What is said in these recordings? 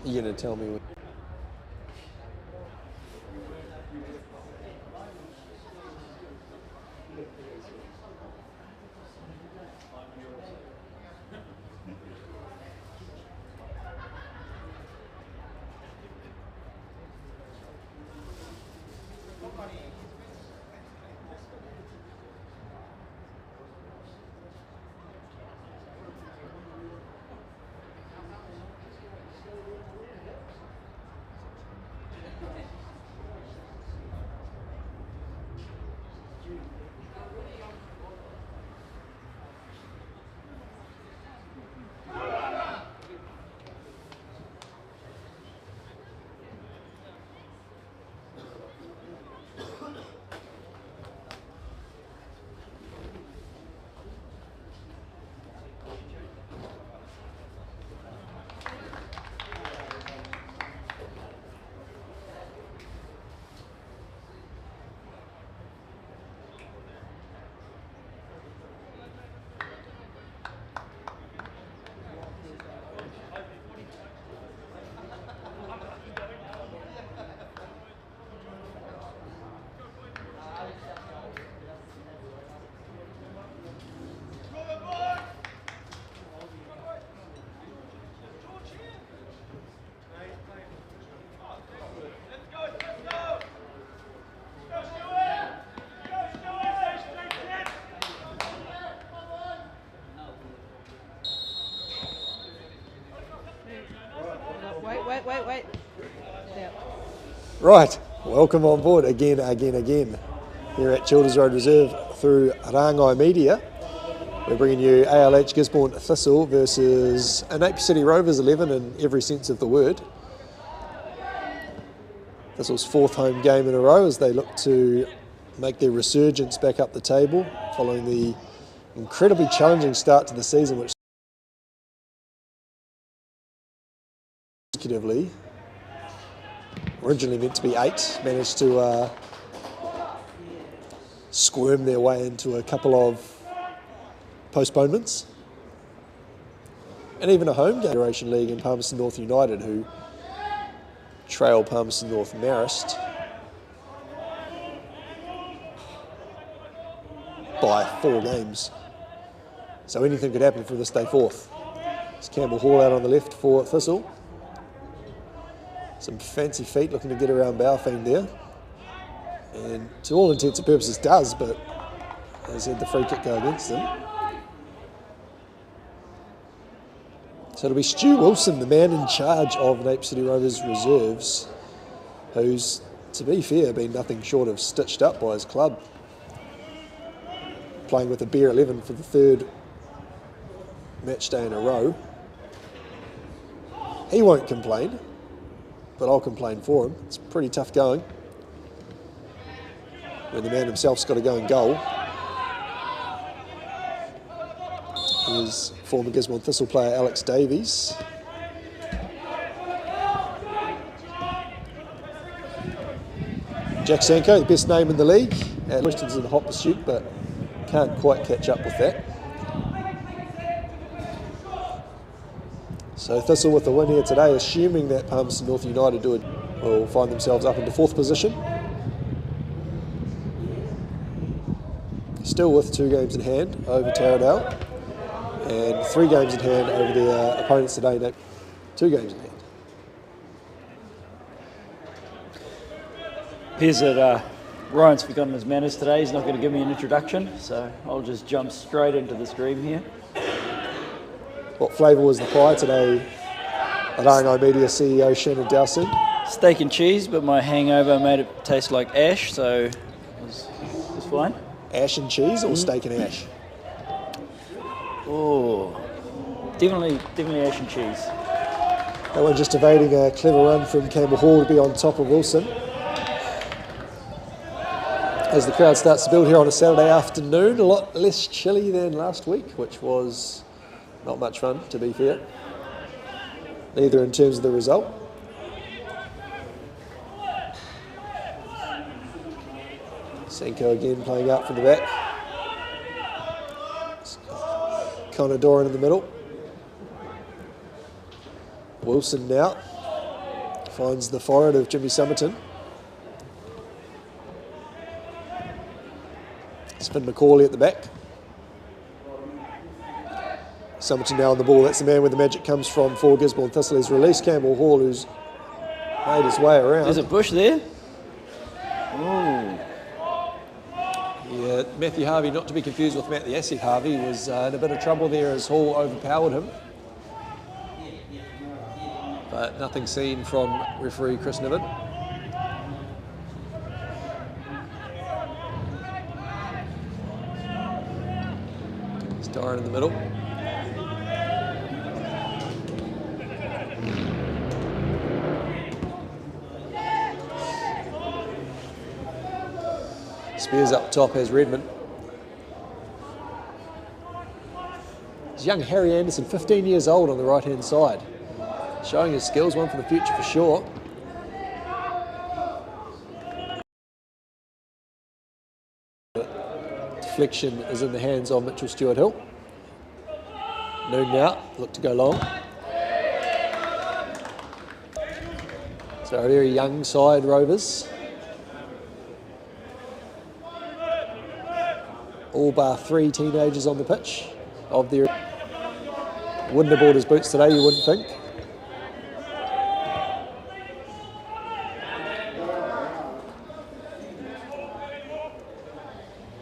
You're going to tell me. Wait. Yeah. Right, welcome on board again here at Childers Road Reserve through Rangai Media. We're bringing you ALH Gisborne Thistle versus a Napier City Rovers 11 in every sense of the word. Thistle's fourth home game in a row as they look to make their resurgence back up the table following the incredibly challenging start to the season, which consecutively, originally meant to be 8, managed to squirm their way into a couple of postponements. And even a home game Federation League in Palmerston North United, who trail Palmerston North Marist by 4 games. So anything could happen from this day forth. It's Campbell Hall out on the left for Thistle. Some fancy feet looking to get around Bowfang there. And to all intents and purposes does, but has had the free kick go against him. So it'll be Stu Wilson, the man in charge of Napier City Rovers reserves, who's, to be fair, been nothing short of stitched up by his club. Playing with a bare 11 for the 3rd match day in a row. He won't complain, but I'll complain for him. It's pretty tough going when the man himself's got to go and goal. Here's former Gisborne Thistle player Alex Davies. Jack Sanko, the best name in the league. Questions in the hot pursuit, but can't quite catch up with that. So Thistle with the win here today, assuming that Palmerston North United will find themselves up into 4th position. Still with 2 games in hand over Tairāwhiti, and 3 games in hand over their opponents today. 2 games in hand. Appears that Ryan's forgotten his manners today. He's not going to give me an introduction, so I'll just jump straight into the stream here. What flavour was the pie today at Rangai Media CEO Shannon Dowson? Steak and cheese, but my hangover made it taste like ash, so it was fine. Ash and cheese or steak and ash? Oh, definitely ash and cheese. That one just evading a clever run from Campbell Hall to be on top of Wilson. As the crowd starts to build here on a Saturday afternoon, a lot less chilly than last week, which was not much fun, to be fair. Neither in terms of the result. Senko again playing out from the back. Connor Doran in the middle. Wilson now Finds the forehead of Jimmy Summerton. Spin McCauley at the back. Summerton now on the ball. That's the man where the magic comes from for Gisborne Thistle. He's released Campbell Hall, who's made his way around. There's a bush there. Ooh. Yeah, Matthew Harvey, not to be confused with Matt the Asset Harvey, was in a bit of trouble there as Hall overpowered him. But nothing seen from referee Chris Niven. It's Doran in the middle. Spears up top as Redmond. It's young Harry Anderson, 15 years old on the right-hand side. Showing his skills, one for the future for sure. Deflection is in the hands of Mitchell Stewart-Hill. Noon now, look to go long. So a very young side, Rovers. All bar 3 teenagers on the pitch. Wouldn't have bought his boots today, you wouldn't think.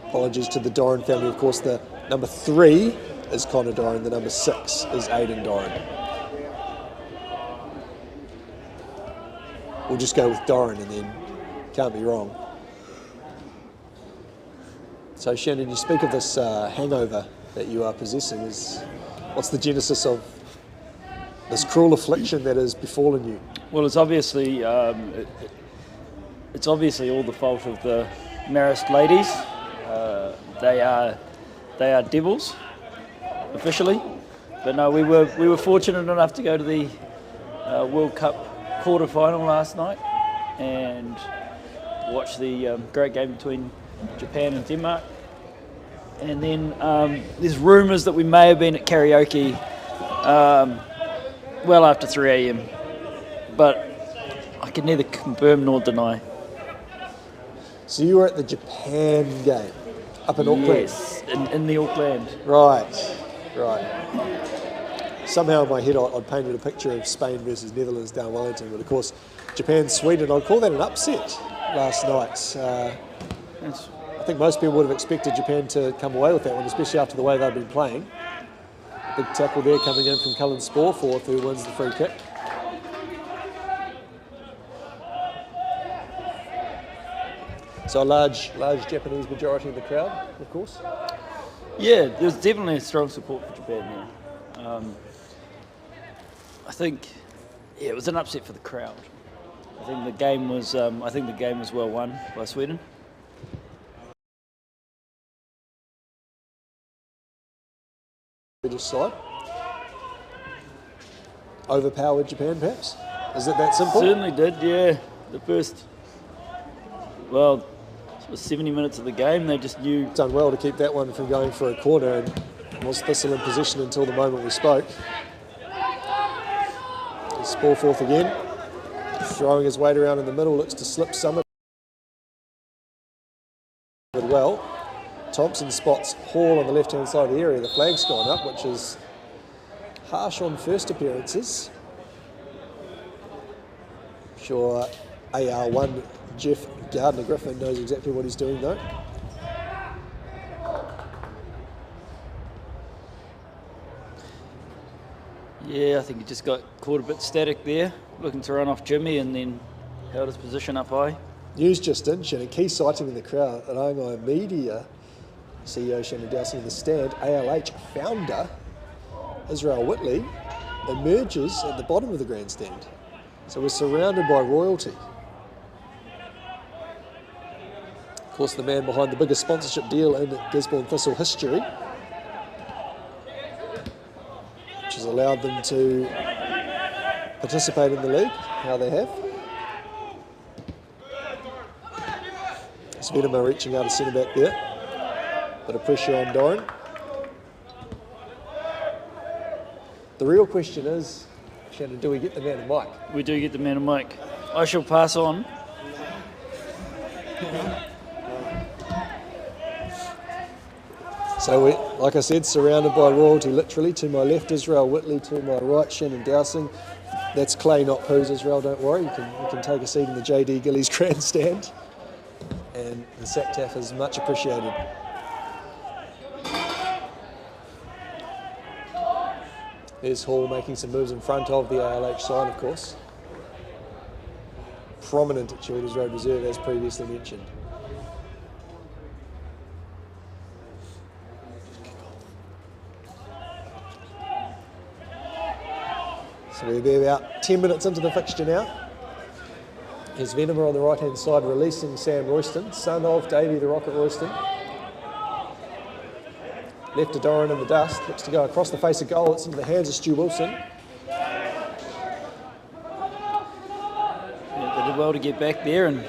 Apologies to the Doran family. Of course, the number 3 is Connor Doran, the number 6 is Aidan Doran. We'll just go with Doran and then can't be wrong. So Shannon, you speak of this hangover that you are possessing. What's the genesis of this cruel affliction that has befallen you? Well, it's obviously all the fault of the Marist ladies. They are devils, officially. But no, we were fortunate enough to go to the World Cup quarter-final last night and watch the great game between Japan and Denmark. And then there's rumours that we may have been at karaoke well after 3 a.m. But I can neither confirm nor deny. So you were at the Japan game up in Auckland? Yes, in the Auckland. Right. Somehow in my head I'd painted a picture of Spain versus Netherlands down Wellington, but of course Japan-Sweden, I'd call that an upset last night. I think most people would have expected Japan to come away with that one, especially after the way they've been playing. Big tackle there coming in from Cullen Sporforth, who wins the free kick. So a large Japanese majority in the crowd, of course. Yeah, there's definitely a strong support for Japan there. I think, it was an upset for the crowd. I think the game was well won by Sweden. Side. Overpowered Japan, perhaps? Is it that simple? Certainly did, yeah. The first, 70 minutes of the game, they just knew. Done well to keep that one from going for a corner, and was Thistle in position until the moment we spoke. Sporforth again, throwing his weight around in the middle, looks to slip Summit well. Thompson spots Hall on the left-hand side of the area. The flag's gone up, which is harsh on first appearances. I'm sure AR1 Jeff Gardner-Griffin knows exactly what he's doing though. Yeah, I think he just got caught a bit static there, looking to run off Jimmy and then held his position up high. News just in, Shannon, key sighting in the crowd at Rangai Media. CEO Shannon Dowson in the stand. ALH founder Israel Whitley emerges at the bottom of the grandstand. So we're surrounded by royalty. Of course, the man behind the biggest sponsorship deal in Gisborne Thistle history, which has allowed them to participate in the league, how they have. Svedema reaching out a centre back there. Bit of pressure on Doran. The real question is, Shannon, do we get the man of Mike? We do get the man of Mike. I shall pass on. So, like I said, surrounded by royalty literally. To my left, Israel Whitley. To my right, Shannon Dowsing. That's Clay, not Poos, Israel, don't worry. You can take a seat in the JD Gillies grandstand. And the sack taff is much appreciated. There's Hall making some moves in front of the ALH side, of course. Prominent at Childers Road Reserve, as previously mentioned. So we'll be about 10 minutes into the fixture now. Here's Venomer on the right-hand side releasing Sam Royston, son of Davey the Rocket Royston. Left to Doran in the dust, looks to go across the face of goal. It's into the hands of Stu Wilson. Yeah, they did well to get back there and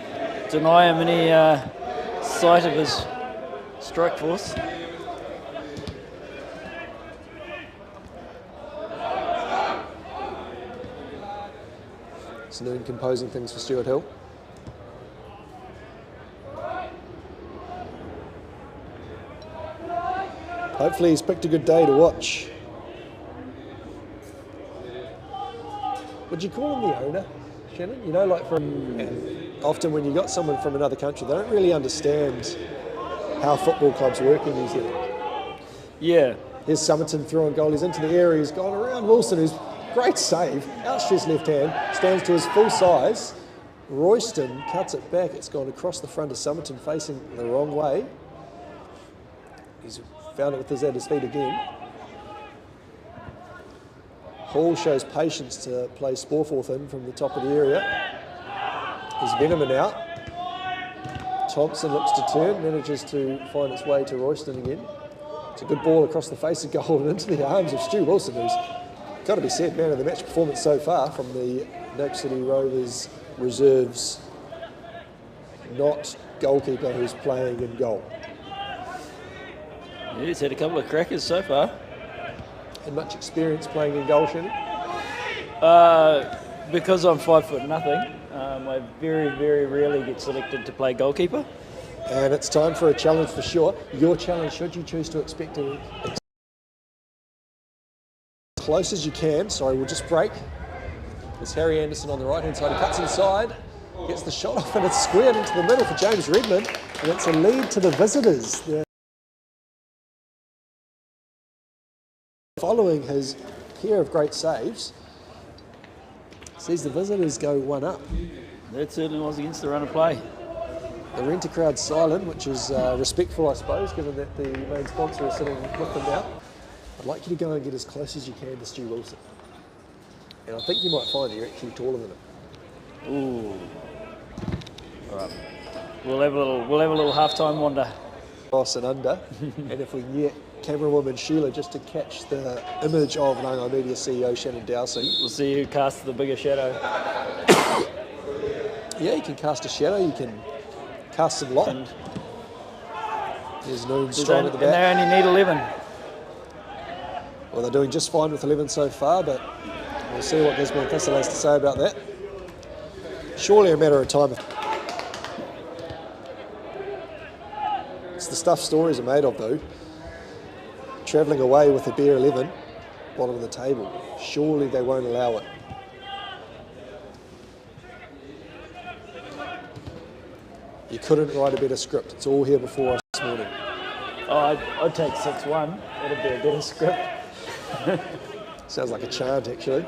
deny him any sight of his strike force. Snoon composing things for Stuart Hill. Hopefully he's picked a good day to watch. Would you call him the owner, Shannon? You know, like often when you got someone from another country, they don't really understand how football clubs work in New Zealand. Yeah. Here's Somerton throwing goal. He's into the area. He's gone around Wilson, who's great save. Outstretched left hand, stands to his full size. Royston cuts it back. It's gone across the front of Somerton, facing the wrong way. He's found it with his at his feet again. Hall shows patience to play Sporforth in from the top of the area. There's Veneman out. Thompson looks to turn, manages to find its way to Royston again. It's a good ball across the face of goal and into the arms of Stu Wilson, who's got to be said man of the match performance so far from the Napier City Rovers reserves, not goalkeeper who's playing in goal. Yeah, he's had a couple of crackers so far. And much experience playing in goal, Shannon? Because I'm 5'0", I very, very rarely get selected to play goalkeeper. And it's time for a challenge for sure. Your challenge, should you choose to expect it as close as you can. Sorry, we'll just break. There's Harry Anderson on the right-hand side. He cuts inside, gets the shot off, and it's squared into the middle for James Redmond. And it's a lead to the visitors. They're following his pair of great saves, sees the visitors go one up. That certainly was against the run of play. The Renter crowd's silent, which is respectful, I suppose, given that the main sponsor is sitting with them now. I'd like you to go and get as close as you can to Stu Wilson. And I think you might find you're actually taller than him. Ooh. All right. We'll have a little halftime wander. Cross and under. And if we can get camerawoman Sheila just to catch the image of Rangai Media CEO Shannon Dowsing. We'll see who casts the bigger shadow. Yeah, you can cast a shadow, you can cast some light. There's Noon strong at the back. And they only need 11. Well, they're doing just fine with 11 so far, but we'll see what Gisborne Thistle has to say about that. Surely a matter of time. It's the stuff stories are made of, though. Travelling away with a bare 11, bottom of the table. Surely they won't allow it. You couldn't write a better script. It's all here before us this morning. Oh, I'd take 6-1. That'd be a better script. Sounds like a chant, actually.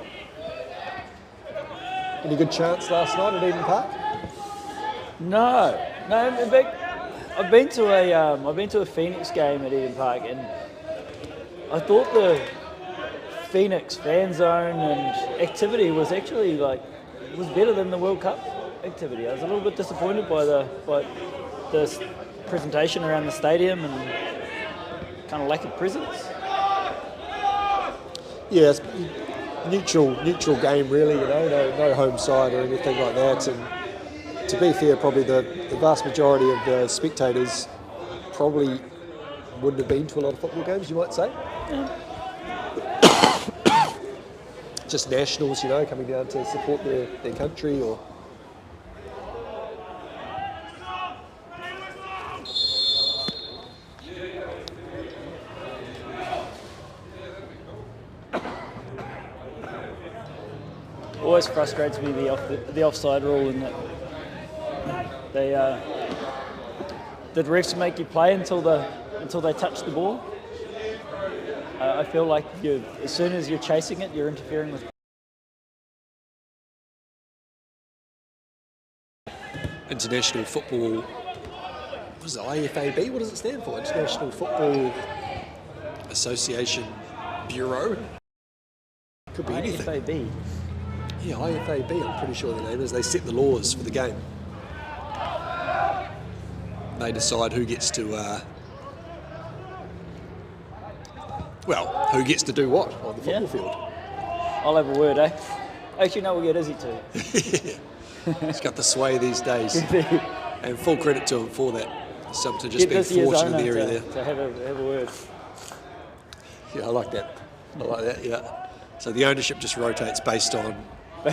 Any good chants last night at Eden Park? No. In fact, I've been to a Phoenix game at Eden Park, and I thought the Phoenix fan zone and activity was actually was better than the World Cup activity. I was a little bit disappointed by the presentation around the stadium and kind of lack of presence. Yeah, it's neutral game really, you know, no home side or anything like that. And to be fair, probably the vast majority of the spectators probably wouldn't have been to a lot of football games, you might say. Yeah. Just nationals, you know, coming down to support their country or always frustrates me the offside rule, and that the refs make you play until they touch the ball. I feel like as soon as you're chasing it, you're interfering with. International Football, what is it, IFAB? What does it stand for? International Football Association Bureau? Could be anything. IFAB. Yeah, IFAB, I'm pretty sure the name is. They set the laws for the game. They decide who gets to, who gets to do what on the football field. I'll have a word, eh? Actually, no, we'll get Izzy too. He's got the sway these days. And full credit to him for that. To just being fortunate in the area there. To have a word. Yeah, I like that. Yeah. So the ownership just rotates based on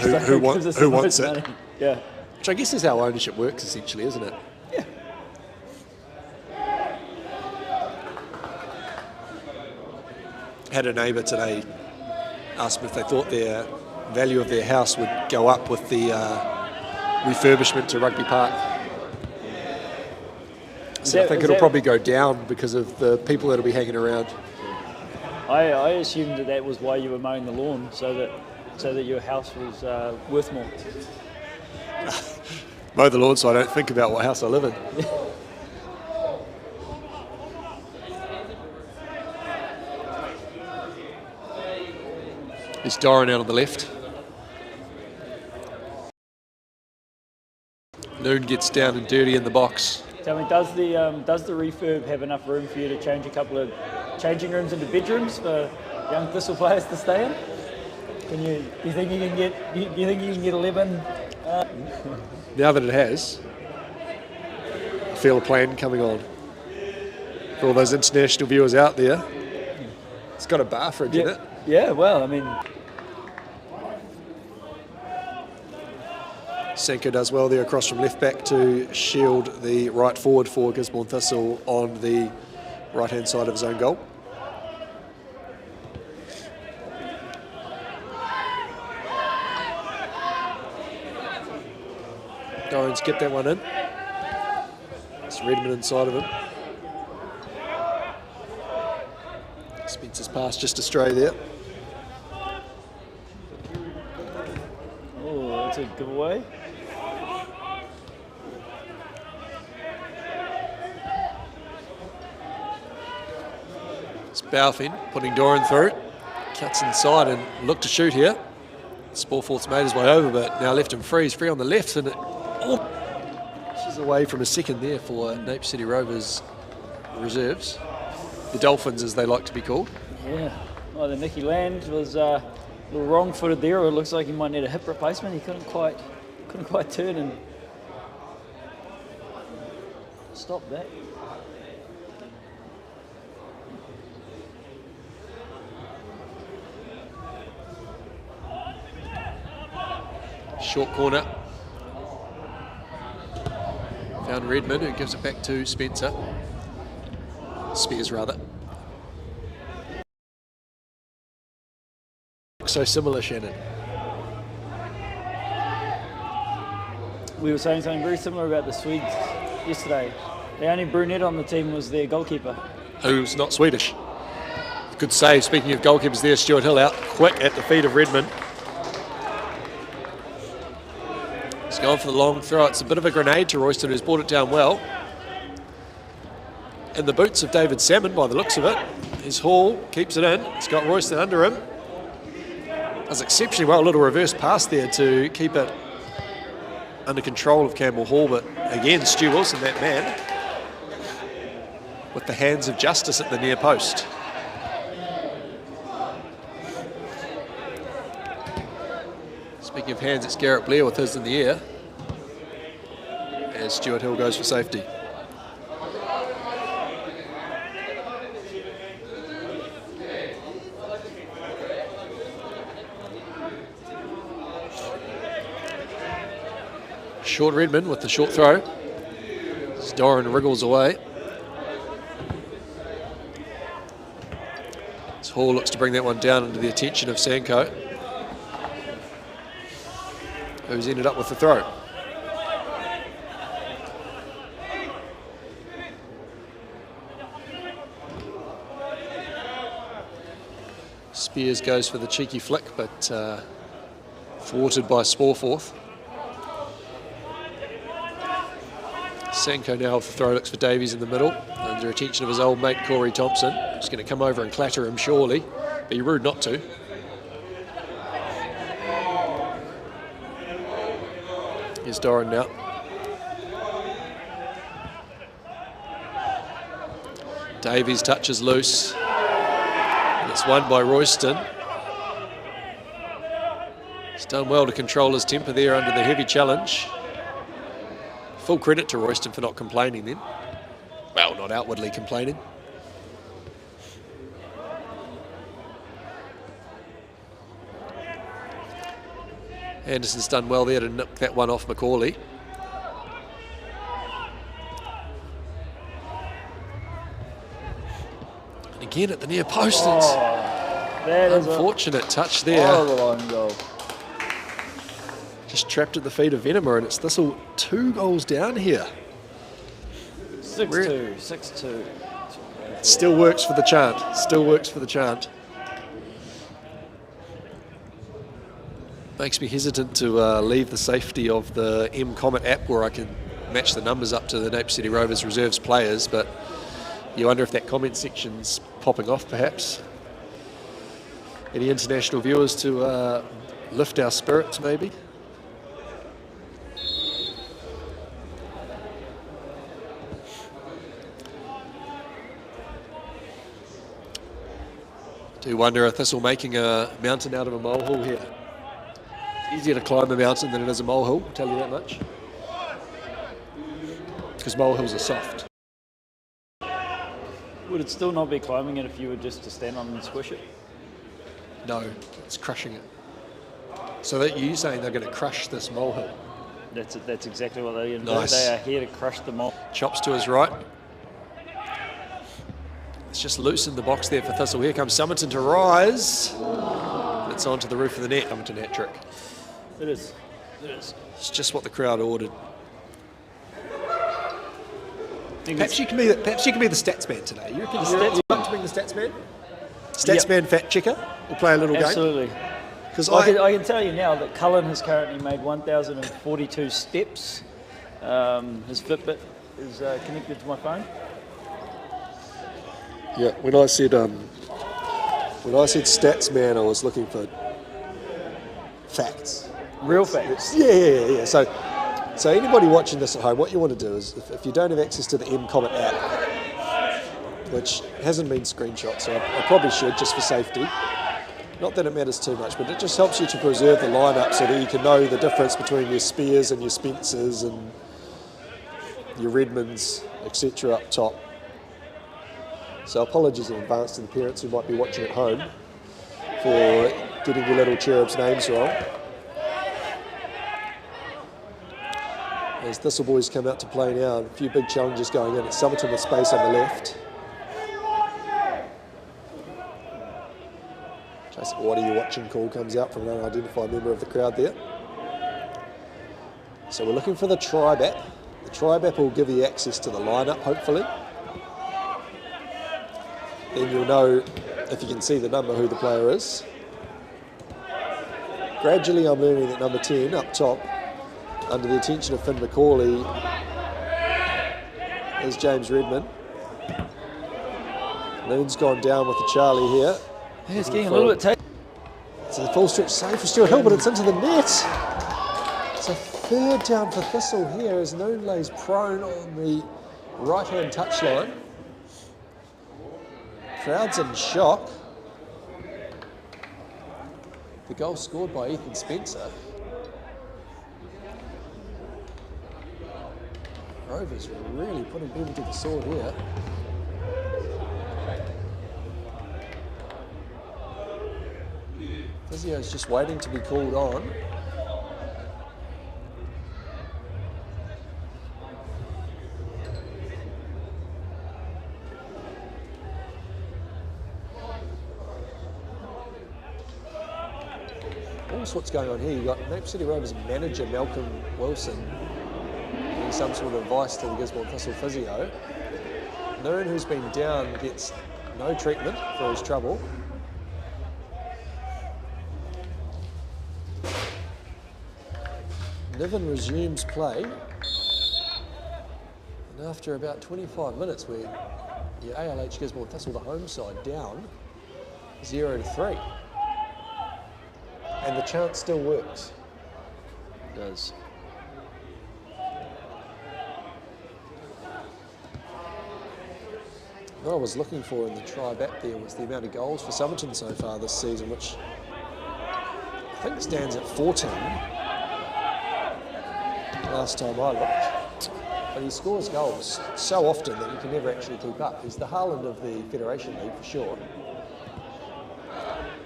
who wants it. Money. Yeah. Which I guess is how ownership works essentially, isn't it? Yeah. Had a neighbour today ask me if they thought their value of their house would go up with the refurbishment to Rugby Park. So I think it'll probably go down because of the people that'll be hanging around. I assumed that was why you were mowing the lawn, so that your house was worth more. Mow the lawn so I don't think about what house I live in. There's Doran out on the left. Noon gets down and dirty in the box. Tell me, does the refurb have enough room for you to change a couple of changing rooms into bedrooms for young Thistle players to stay in? Do you think you can get 11? Now that it has, I feel a plan coming on. For all those international viewers out there, it's got a bar fridge in it. Yeah, well, I mean, Senko does well there across from left back to shield the right forward for Gisborne Thistle on the right hand side of his own goal. Doran's get that one in. It's Redmond inside of him. Spencer's pass just astray there. oh, that's a giveaway. It's Balfin putting Doran through. Cuts inside and looked to shoot here. Sporforth's made his way over, but now left him free. He's free on the left, and she's away from a second there for Napier City Rovers reserves. The Dolphins, as they like to be called. Yeah. Well, the Nicky Land was a little wrong-footed there. It looks like he might need a hip replacement. He couldn't quite turn and stop that. Short corner. Found Redmond, who gives it back to Spencer. Spears, rather. So similar, Shannon. We were saying something very similar about the Swedes yesterday. The only brunette on the team was their goalkeeper. Who's not Swedish. Good save. Speaking of goalkeepers there, Stuart Hill out quick at the feet of Redmond. He's going for the long throw. It's a bit of a grenade to Royston, who's brought it down well. In the boots of David Salmon, by the looks of it. His Hall keeps it in. It's got Royston under him. Does exceptionally well. A little reverse pass there to keep it under control of Campbell Hall. But again, Stu Wilson, that man, with the hands of justice at the near post. Speaking of hands, it's Garrett Blair with his in the air as Stuart Hill goes for safety. Short Redmond with the short throw. As Doran wriggles away. As Hall looks to bring that one down into the attention of Sanko. who's ended up with the throw. Spears goes for the cheeky flick, but thwarted by Sporforth. Sanko now with the throw, looks for Davies in the middle, under attention of his old mate Corey Thompson. He's going to come over and clatter him surely, be rude not to. Here's Doran now. Davies touches loose. And it's won by Royston. He's done well to control his temper there under the heavy challenge. Full credit to Royston for not complaining then. Well, not outwardly complaining. Anderson's done well there to knock that one off Macaulay. And again at the near post. That is unfortunate touch there. Horrible own goal. Just trapped at the feet of Venema, and it's Thistle 2 goals down here. 6-2, 6-2. Still works for the chant. Still works for the chant. Makes me hesitant to leave the safety of the M Comet app where I can match the numbers up to the Napier City Rovers reserves players, but you wonder if that comment section's popping off perhaps. Any international viewers to lift our spirits maybe? Do wonder if Thistle making a mountain out of a molehill here. Easier to climb a mountain than it is a molehill, I'll tell you that much. Because molehills are soft. Would it still not be climbing it if you were just to stand on and squish it? No, it's crushing it. So that you're saying they're going to crush this molehill? That's exactly what they're going to Nice. do. They are here to crush the mole. Chops to his right. It's just loose in the box there for Thistle. Here comes Summerton to rise. It's onto the roof of the net. Summerton hat trick. It is. It is. It's just what the crowd ordered. Perhaps Perhaps you can be the stats man today. You reckon you'd like to bring the stats man? Stats man fact checker. We'll play a little game. Absolutely. Because I can tell you now that Cullen has currently made 1,042 steps. His Fitbit is connected to my phone. Yeah, when I said stats man, I was looking for facts. Real facts. Yeah. So anybody watching this at home, what you want to do is, if you don't have access to the M Comet app, which hasn't been screenshot, so I probably should just for safety. Not that it matters too much, but it just helps you to preserve the lineup so that you can know the difference between your Spears and your Spencers and your Redmonds, etc. up top. So apologies in advance to the parents who might be watching at home for getting your little cherubs' names wrong. As Thistle boys come out to play now, a few big challenges going in. It's Summerton with space on the left. Just what are you watching call comes out from an unidentified member of the crowd there. So we're looking for the Tribe app. The Tribe app will give you access to the lineup, hopefully. Then you'll know, if you can see the number, who the player is. Gradually I'm learning that number 10 up top, under the attention of Finn Macaulay, is James Redmond. Noon's gone down with the Charlie here. Yeah, it's getting a little bit tight. It's a full stretch save for Stuart Hill, but it's into the net. It's a third down for Thistle here as Noon lays prone on the right-hand touchline. Crowd's in shock. The goal scored by Ethan Spencer. Rovers really putting people to the sword here. Physio's just waiting to be called on. notice what's going on here. You've got Napier City Rovers manager Malcolm Wilson giving some sort of advice to the Gisborne Thistle physio. Noon, who's been down, gets no treatment for his trouble. Niven resumes play. And after about 25 minutes, where your ALH Gisborne Thistle, the home side, down 0-3. And the chant still works. It does. What I was looking for in the try back there was the amount of goals for Somerton so far this season, which I think stands at 14 last time I looked. But he scores goals so often that you can never actually keep up. He's the Haaland of the Federation League for sure.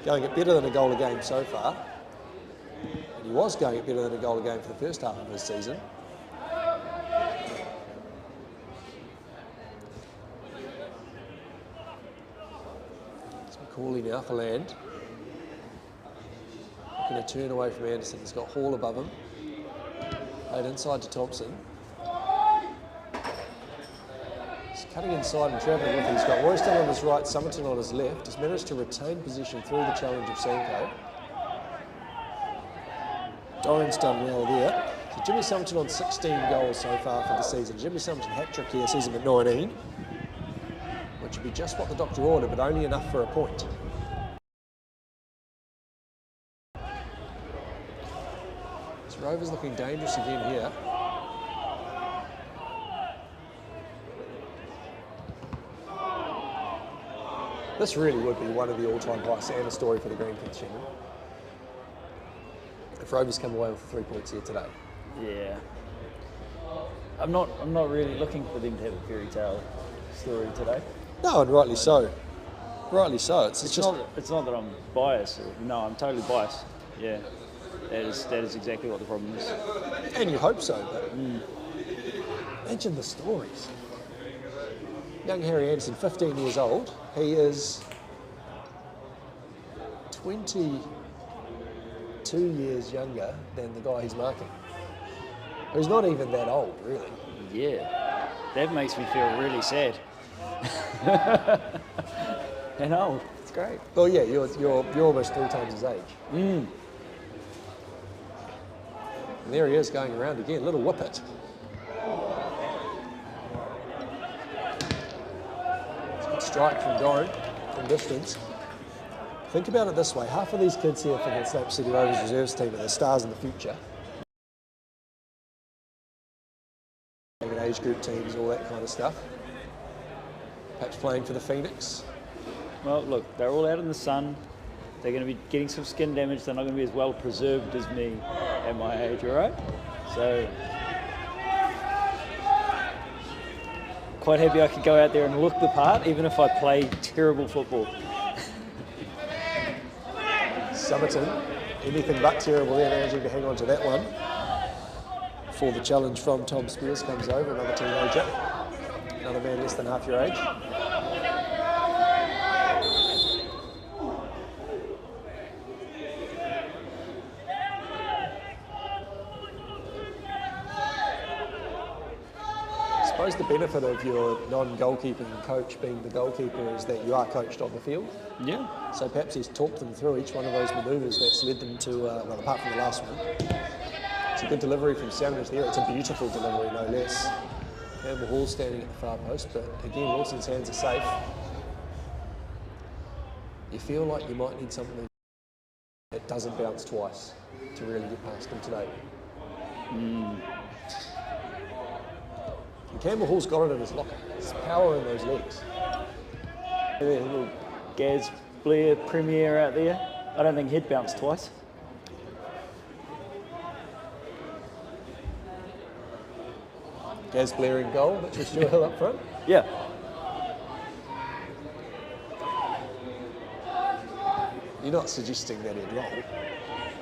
Going at better than a goal a game so far. And he was going at better than a goal a game for the first half of his season. Corley now for Land. Looking to turn away from Anderson. He's got Hall above him. Played inside to Thompson. He's cutting inside and travelling with him. He's got Royston on his right, Somerton on his left. He's managed to retain position through the challenge of Sanko. Doran's done well there. So Jimmy Somerton on 16 goals so far for the season. Jimmy Somerton hat-trick here, season at 19. Which would be just what the doctor ordered, but only enough for a point. So Rovers looking dangerous again here. This really would be one of the all-time highs and a story for the Greenfield, Shannon. If Rovers come away with 3 points here today. Yeah. I'm not really looking for them to have a fairy tale story today. No, and rightly so. Rightly so. It's just not that I'm biased. No, I'm totally biased. Yeah, that is exactly what the problem is. And you hope so, but imagine the stories. Young Harry Anderson, 15 years old. He is 22 years younger than the guy he's marking, who's not even that old, really. Yeah, that makes me feel really sad. And old, it's great. Well, yeah, you're almost 3 times his age. And there he is going around again, little whippet. Good strike from Doran from distance. Think about it this way: half of these kids here for the Napier City Rovers reserves team are the stars in the future. Age group teams, all that kind of stuff. Perhaps playing for the Phoenix. Well, look, they're all out in the sun. They're going to be getting some skin damage. They're not going to be as well preserved as me at my age, all right? So, quite happy I could go out there and look the part, even if I play terrible football. Somerton, anything but terrible there, managing to hang on to that one. Before the challenge from Tom Spears comes over, another teenager. Another man less than half your age. I suppose the benefit of your non-goalkeeping coach being the goalkeeper is that you are coached on the field. Yeah. So perhaps he's talked them through each one of those manoeuvres that's led them to, well, apart from the last one. It's a good delivery from Sandwich there. It's a beautiful delivery, no less. Campbell Hall standing at the far post, but again, Wilson's hands are safe. You feel like you might need something that doesn't bounce twice to really get past him today. And Campbell Hall's got it in his locker. There's power in those legs. A little Gaz Blair premiere out there. I don't think he'd bounce twice. Gaz Blair in goal, Mitchell Stewart Hill up front. Yeah. You're not suggesting that he'd roll.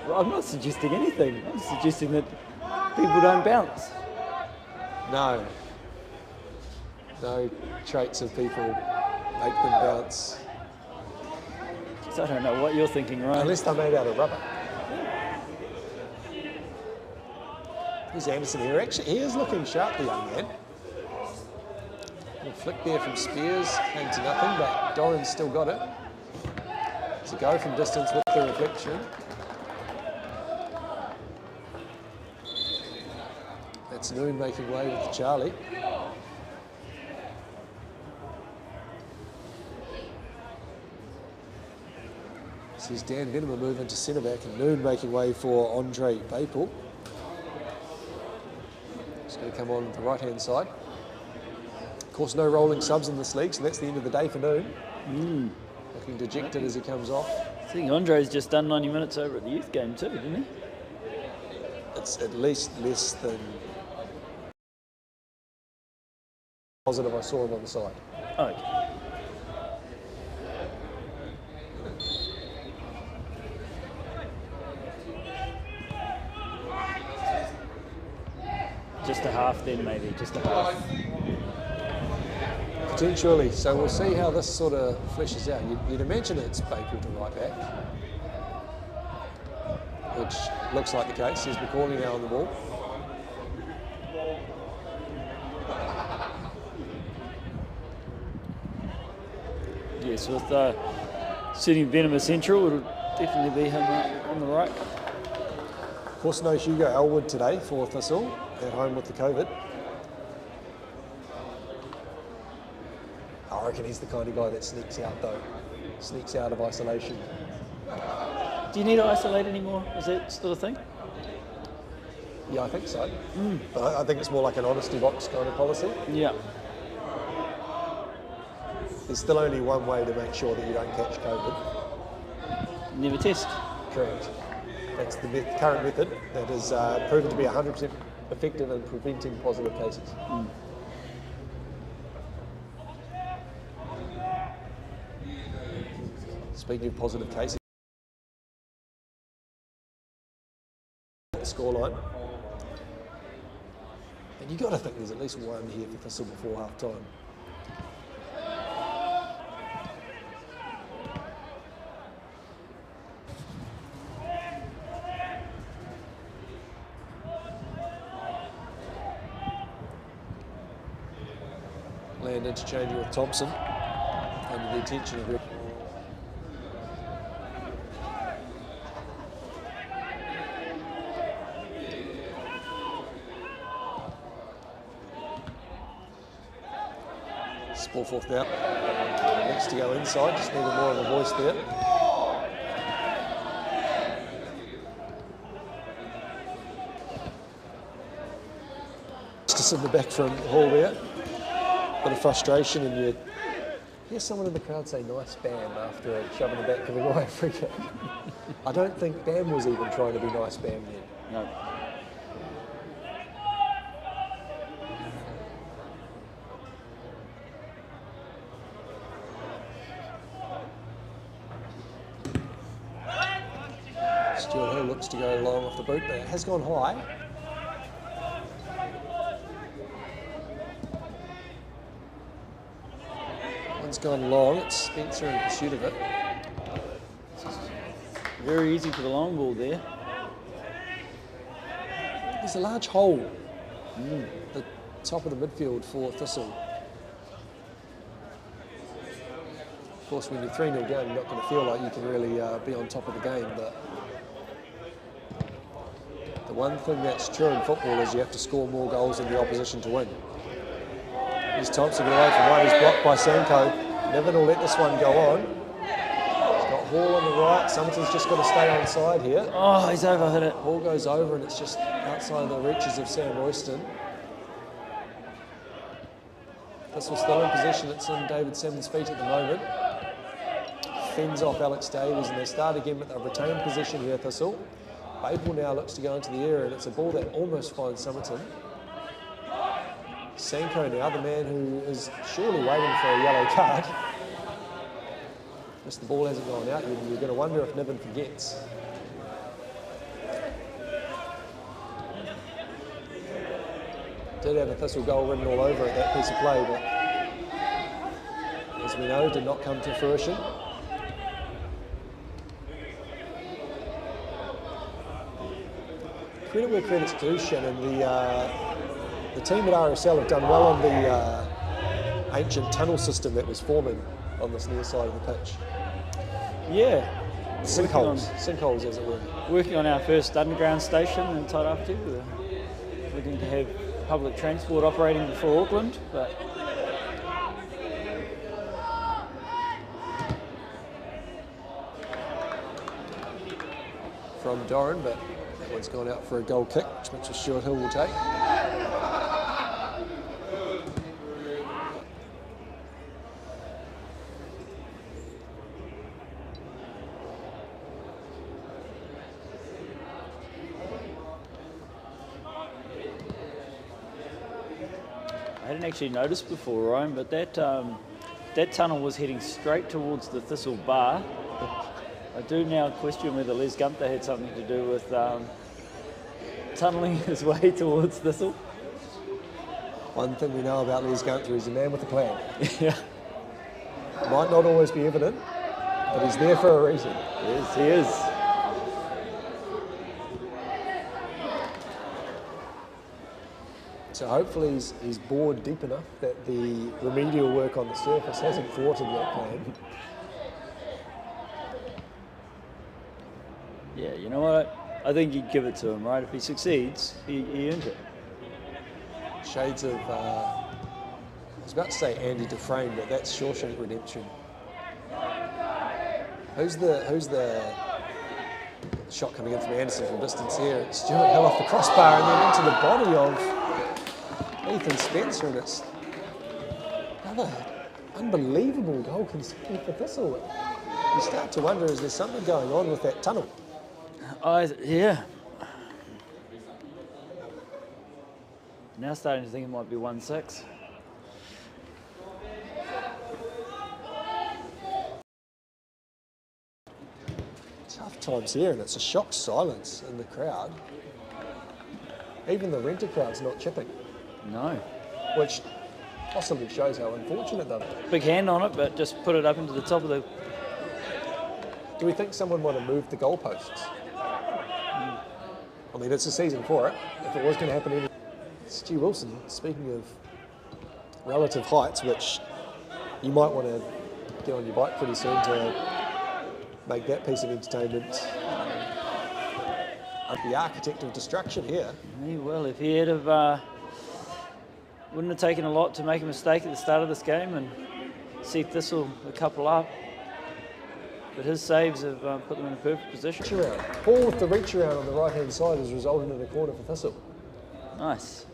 Well, I'm not suggesting anything. I'm suggesting that people don't bounce. No. No traits of people make them bounce. So I don't know what you're thinking, Ryan. Unless they're made out of rubber. Here's Anderson here. Actually, he is looking sharp, the young man. A flick there from Spears, came to nothing, but Doran's still got it. It's a go from distance with the reflection. That's Noon making way with Charlie. This is Dan Venema moving to centre back and Noon making way for Andre Vapel. He's going to come on the right hand side. Of course, no rolling subs in this league, so that's the end of the day for Noon. Looking dejected as he comes off. I think Andre's just done 90 minutes over at the youth game too, didn't he? It's at least less than positive I saw him on the side. Okay. Just a half then, maybe, just a half. Potentially, so we'll see how this sort of fleshes out. You'd imagine it's Baker to right back, which looks like the case. Here's McCauley now on the ball. Yes, with sitting Venema central, it'll definitely be him on the right. Of course, no Hugo Elwood today for Thistle, at home with the COVID. I reckon he's the kind of guy that sneaks out though, sneaks out of isolation. Do you need to isolate anymore? Is that still a thing? Yeah, I think so. But I think it's more like an honesty box kind of policy. Yeah. There's still only one way to make sure that you don't catch COVID. Never test. Correct. That's the current method that is proven to be 100% effective in preventing positive cases. Speaking of positive cases, the scoreline, and you got to think there's at least one here for Thistle before half time. Land interchanging with Thompson under the attention of ball fourth out. Next to go inside, just needed more of a voice there. Just in the back from Hall there. Bit of frustration, and you hear someone in the crowd say nice Bam after shoving the back giving away a free kick. I don't think Bam was even trying to be nice Bam then. No. Stuart Hill looks to go long off the boot, but it has gone high. One's gone long, it's Spencer in pursuit of it. Very easy for the long ball there. There's a large hole at the top of the midfield for Thistle. Of course, when you're 3-0 down, you're not going to feel like you can really be on top of the game, but the one thing that's true in football is you have to score more goals than the opposition to win. Here's Thompson away from one, he's blocked by Sanko. Niven will let this one go on. He's got Hall on the right, Summerton's just got to stay on side here. Oh, he's overhit it. Hall goes over and it's just outside the reaches of Sam Royston. This was still in possession, it's in David Simmons' feet at the moment. Fends off Alex Davies and they start again, but they've retained possession here, Thistle. Babel now looks to go into the area and it's a ball that almost finds Summerton. Sanko now, the man who is surely waiting for a yellow card. Just the ball hasn't gone out, you're going to wonder if Niven forgets. Did have a Thistle goal written all over it, that piece of play, but as we know, did not come to fruition. credit where credit's due, Shannon. The team at RSL have done well on the ancient tunnel system that was forming on this near side of the pitch. Yeah. Sinkholes as it were. Working on our first underground station in Tairawhiti. We're looking to have public transport operating before Auckland, but from Doran, but that one's gone out for a goal kick, which Mitchell Stewart Hill will take. I hadn't actually noticed before, Ryan, but that tunnel was heading straight towards the Thistle bar. I do now question whether Les Gunther had something to do with tunnelling his way towards Thistle. One thing we know about Les Gunther, he's a man with a plan. Yeah. Might not always be evident, but he's there for a reason. Yes, he is. So hopefully he's bored deep enough that the remedial work on the surface hasn't thwarted that plan. Yeah, you know what? I think you'd give it to him, right? If he succeeds, he earned it. Shades of, I was about to say Andy Dufresne, but that's Shawshank Redemption. Who's the shot coming in from Anderson from distance here? It's Stuart Hill off the crossbar and then into the body of Ethan Spencer, and it's another unbelievable goal conceded for Thistle. You start to wonder, is there something going on with that tunnel? Yeah. Now starting to think it might be 1-6. Tough times here, and it's a shocked silence in the crowd. Even the renter crowd's not chipping. No. Which possibly shows how unfortunate they are. Big hand on it, but just put it up into the top of the... Do we think someone might have moved the goalposts? I mean, it's a season for it. If it was going to happen, Stu Wilson, speaking of relative heights, which you might want to get on your bike pretty soon to make that piece of entertainment the architect of destruction here. Yeah, well, if he had have... wouldn't have taken a lot to make a mistake at the start of this game and see Thistle a couple up. But his saves have put them in a perfect position. Reach around. Paul with the reach around on the right-hand side has resulted in a corner for Thistle. Nice.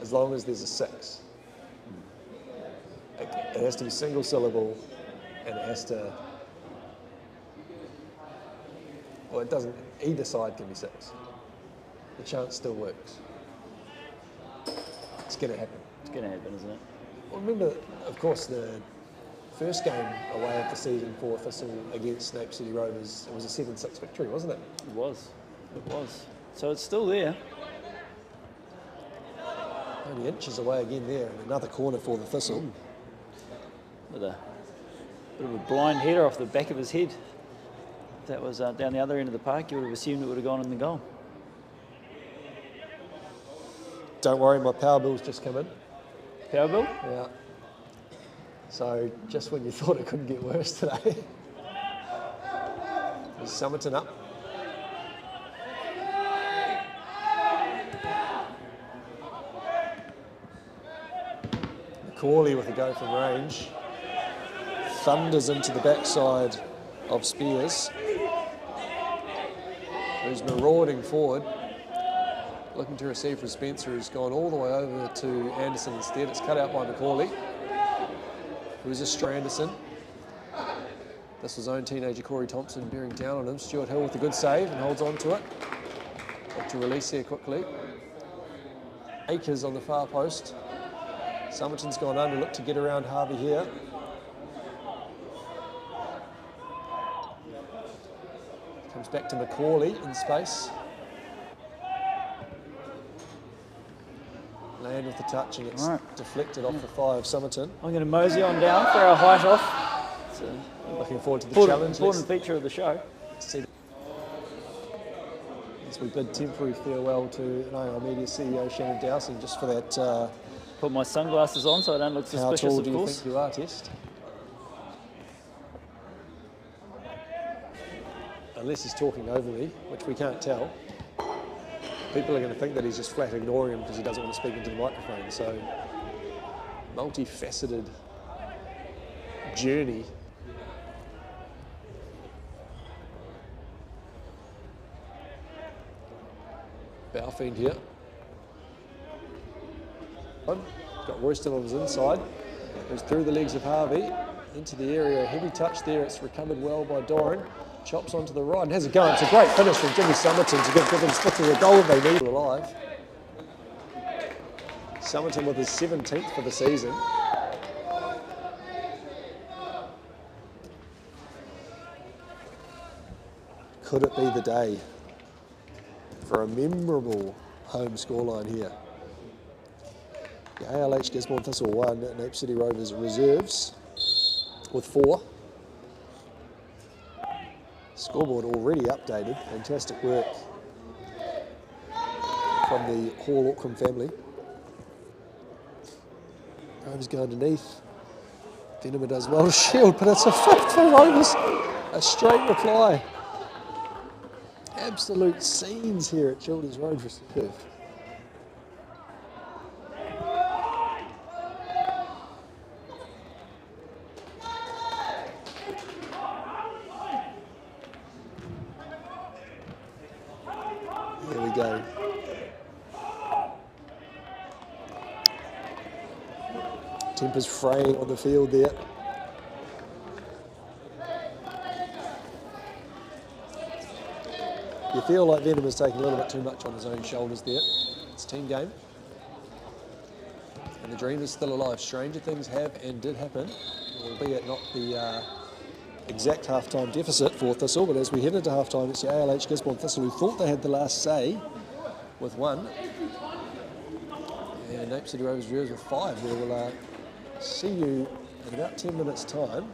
As long as there's a 6. It has to be single syllable, and it has to... Well, it doesn't. Either side can be 6. The chance still works. It's going to happen. It's going to happen, isn't it? Well, remember, of course, the first game away of the season for Thistle against Napier City Rovers, it was a 7-6 victory, wasn't it? It was. It was. So it's still there. Only inches away again there, and another corner for the Thistle. With a bit of a blind header off the back of his head. If that was down the other end of the park, you would have assumed it would have gone in the goal. Don't worry, my power bill's just come in. Power bill? Yeah. So just when you thought it couldn't get worse today, there's Somerton up. Corley with a go from range. Thunders into the backside of Spears, who's marauding forward, looking to receive from Spencer, who's gone all the way over to Anderson instead. It's cut out by McCauley, who's a Stranderson. This was own teenager Corey Thompson bearing down on him. Stuart Hill with a good save and holds on to it. Look to release here quickly. Akers on the far post. Somerton's gone under, look to get around Harvey here. Comes back to McCauley in space. land with the touch, and it's Right. deflected off the thigh of Somerton. I'm going to mosey on down for our height off. It's a Looking forward to the important, challenge. important feature of the show. See as we bid temporary farewell to NAR Media CEO Shannon Dowsing, just for that Put my sunglasses on so I don't look how suspicious, tall of do you course. think you are test. Unless he's talking over me, which we can't tell. People are going to think that he's just flat ignoring him because he doesn't want to speak into the microphone. So, multifaceted journey. Balfiend here. Got Royston on his inside. Goes through the legs of Harvey into the area. Heavy touch there. It's recovered well by Doran. Chops onto the right and has a go. It's a great finish from Jimmy Somerton to give Thistle the goal they need. Alive. Somerton with his 17th for the season. Could it be the day for a memorable home scoreline here? The ALH Gisborne Thistle 1, Napier City Rovers reserves with 4. Scoreboard already updated. Fantastic work from the Hall Auckland family. Rovers go underneath. Venema does well to shield, but it's a 5th for Rovers. A straight reply. Absolute scenes here at Childers Road Reserve. Here we go. Tempers fraying on the field there. You feel like Venom is taking a little bit too much on his own shoulders there. It's a team game. And the dream is still alive. Stranger things have and did happen, albeit not the exact half-time deficit for Thistle, but as we head into half-time, it's the ALH Gisborne Thistle who thought they had the last say with 1. And Napier City Rovers reserves with 5. We will see you in about 10 minutes' time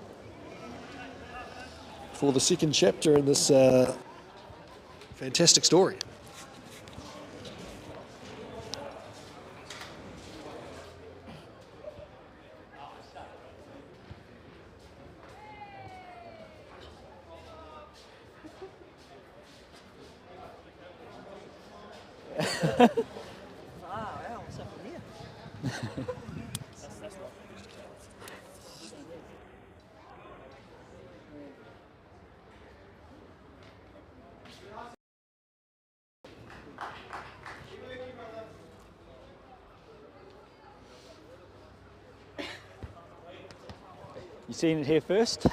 for the second chapter in this fantastic story. You seen it here first?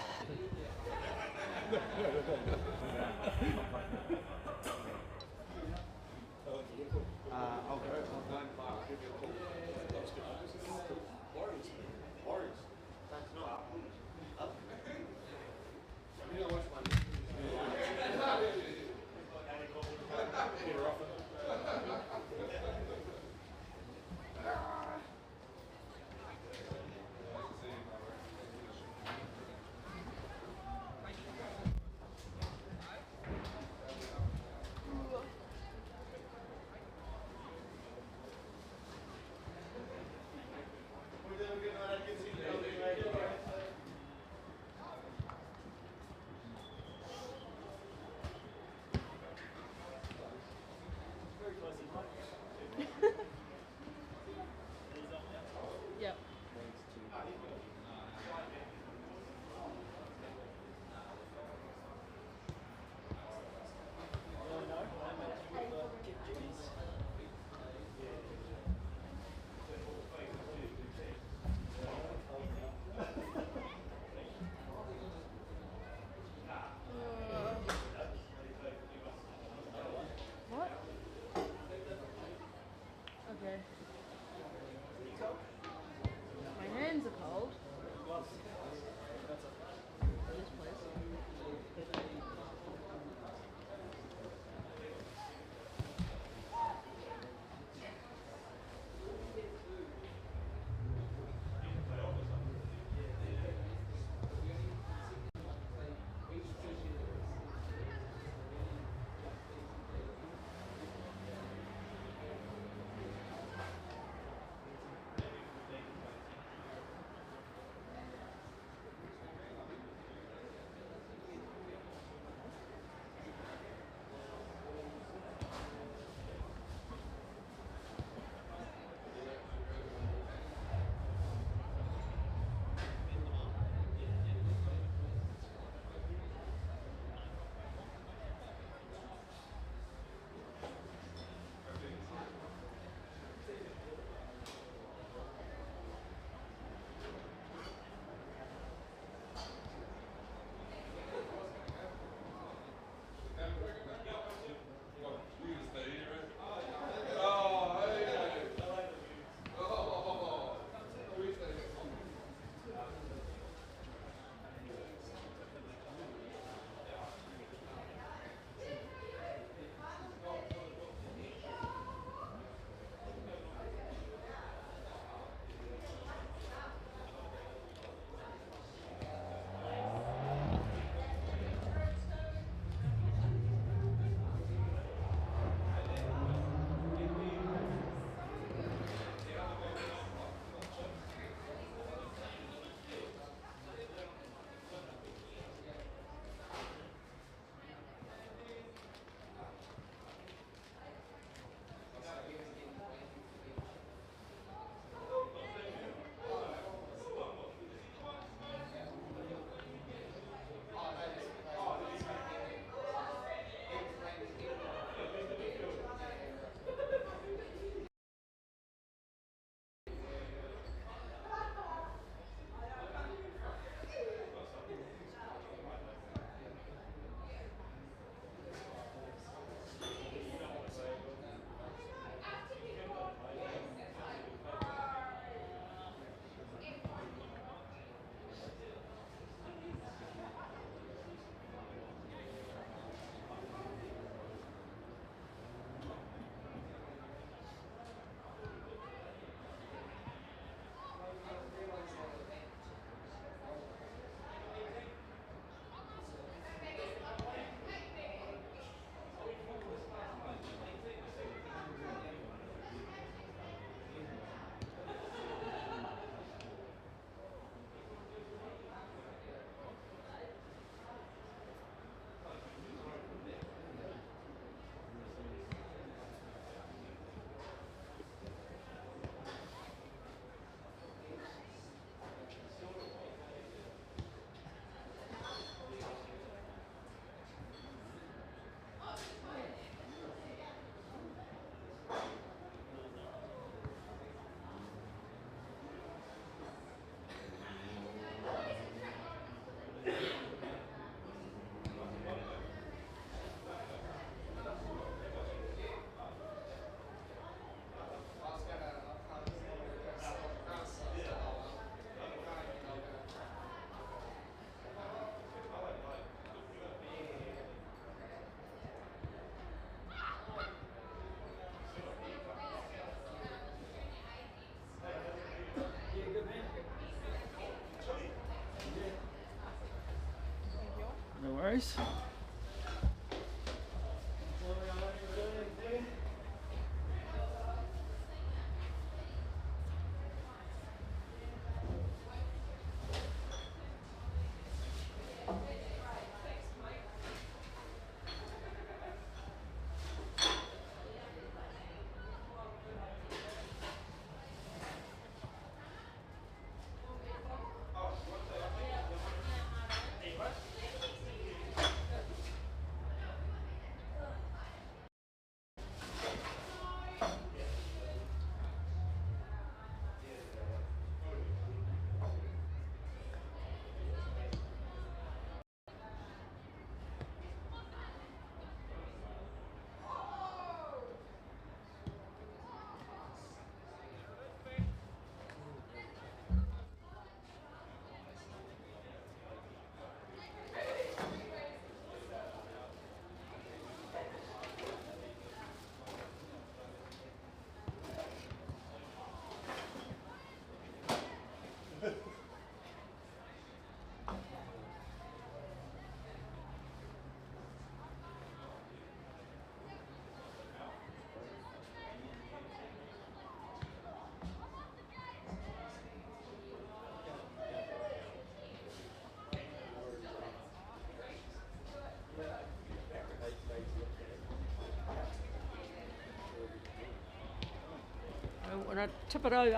When I tip it over. No,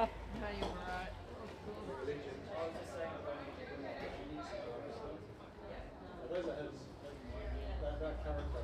you're right. Those are his. That character.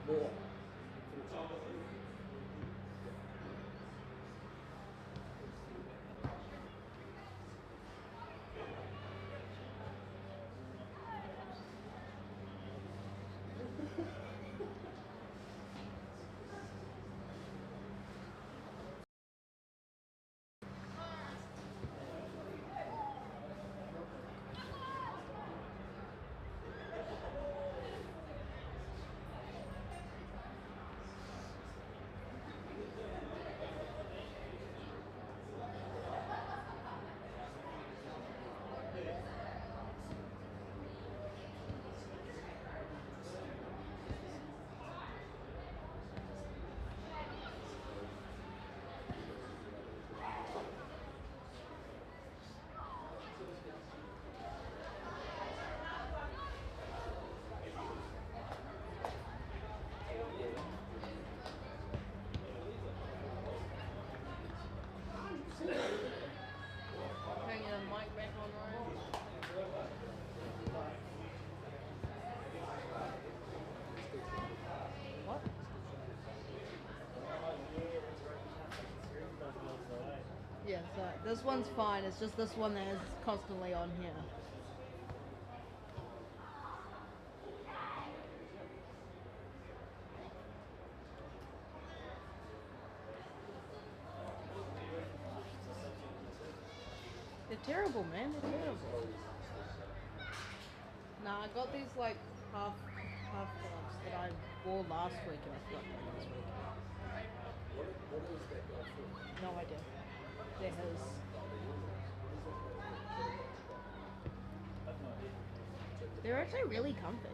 More. Hanging the mic back on, Ryan. What? Yeah, so this one's fine. It's just this one that is constantly on here. They're terrible, man. They're terrible. Nah, I got these like half gloves that I wore last week and I forgot them this week. What is that guy for? No idea. They're his. They're actually really comfy.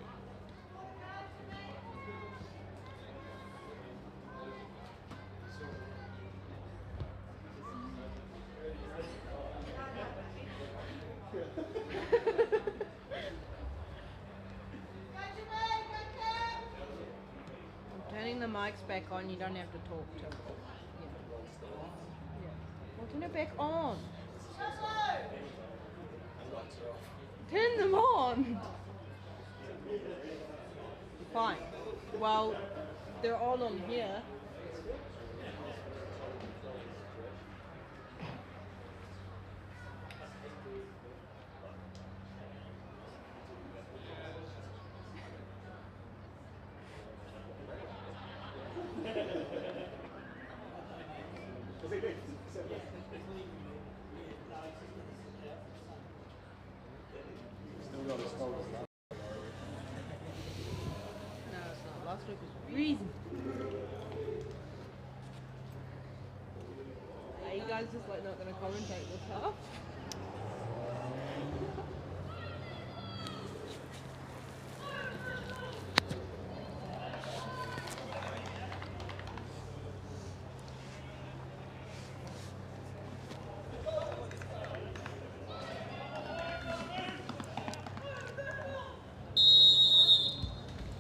I'm turning the mics back on. You don't have to talk to them. Yeah. Well, turn it back on. Turn them on. Fine. Well, they're all on here. No, it's not. Last week was reason. Are you guys just like not going to commentate this half?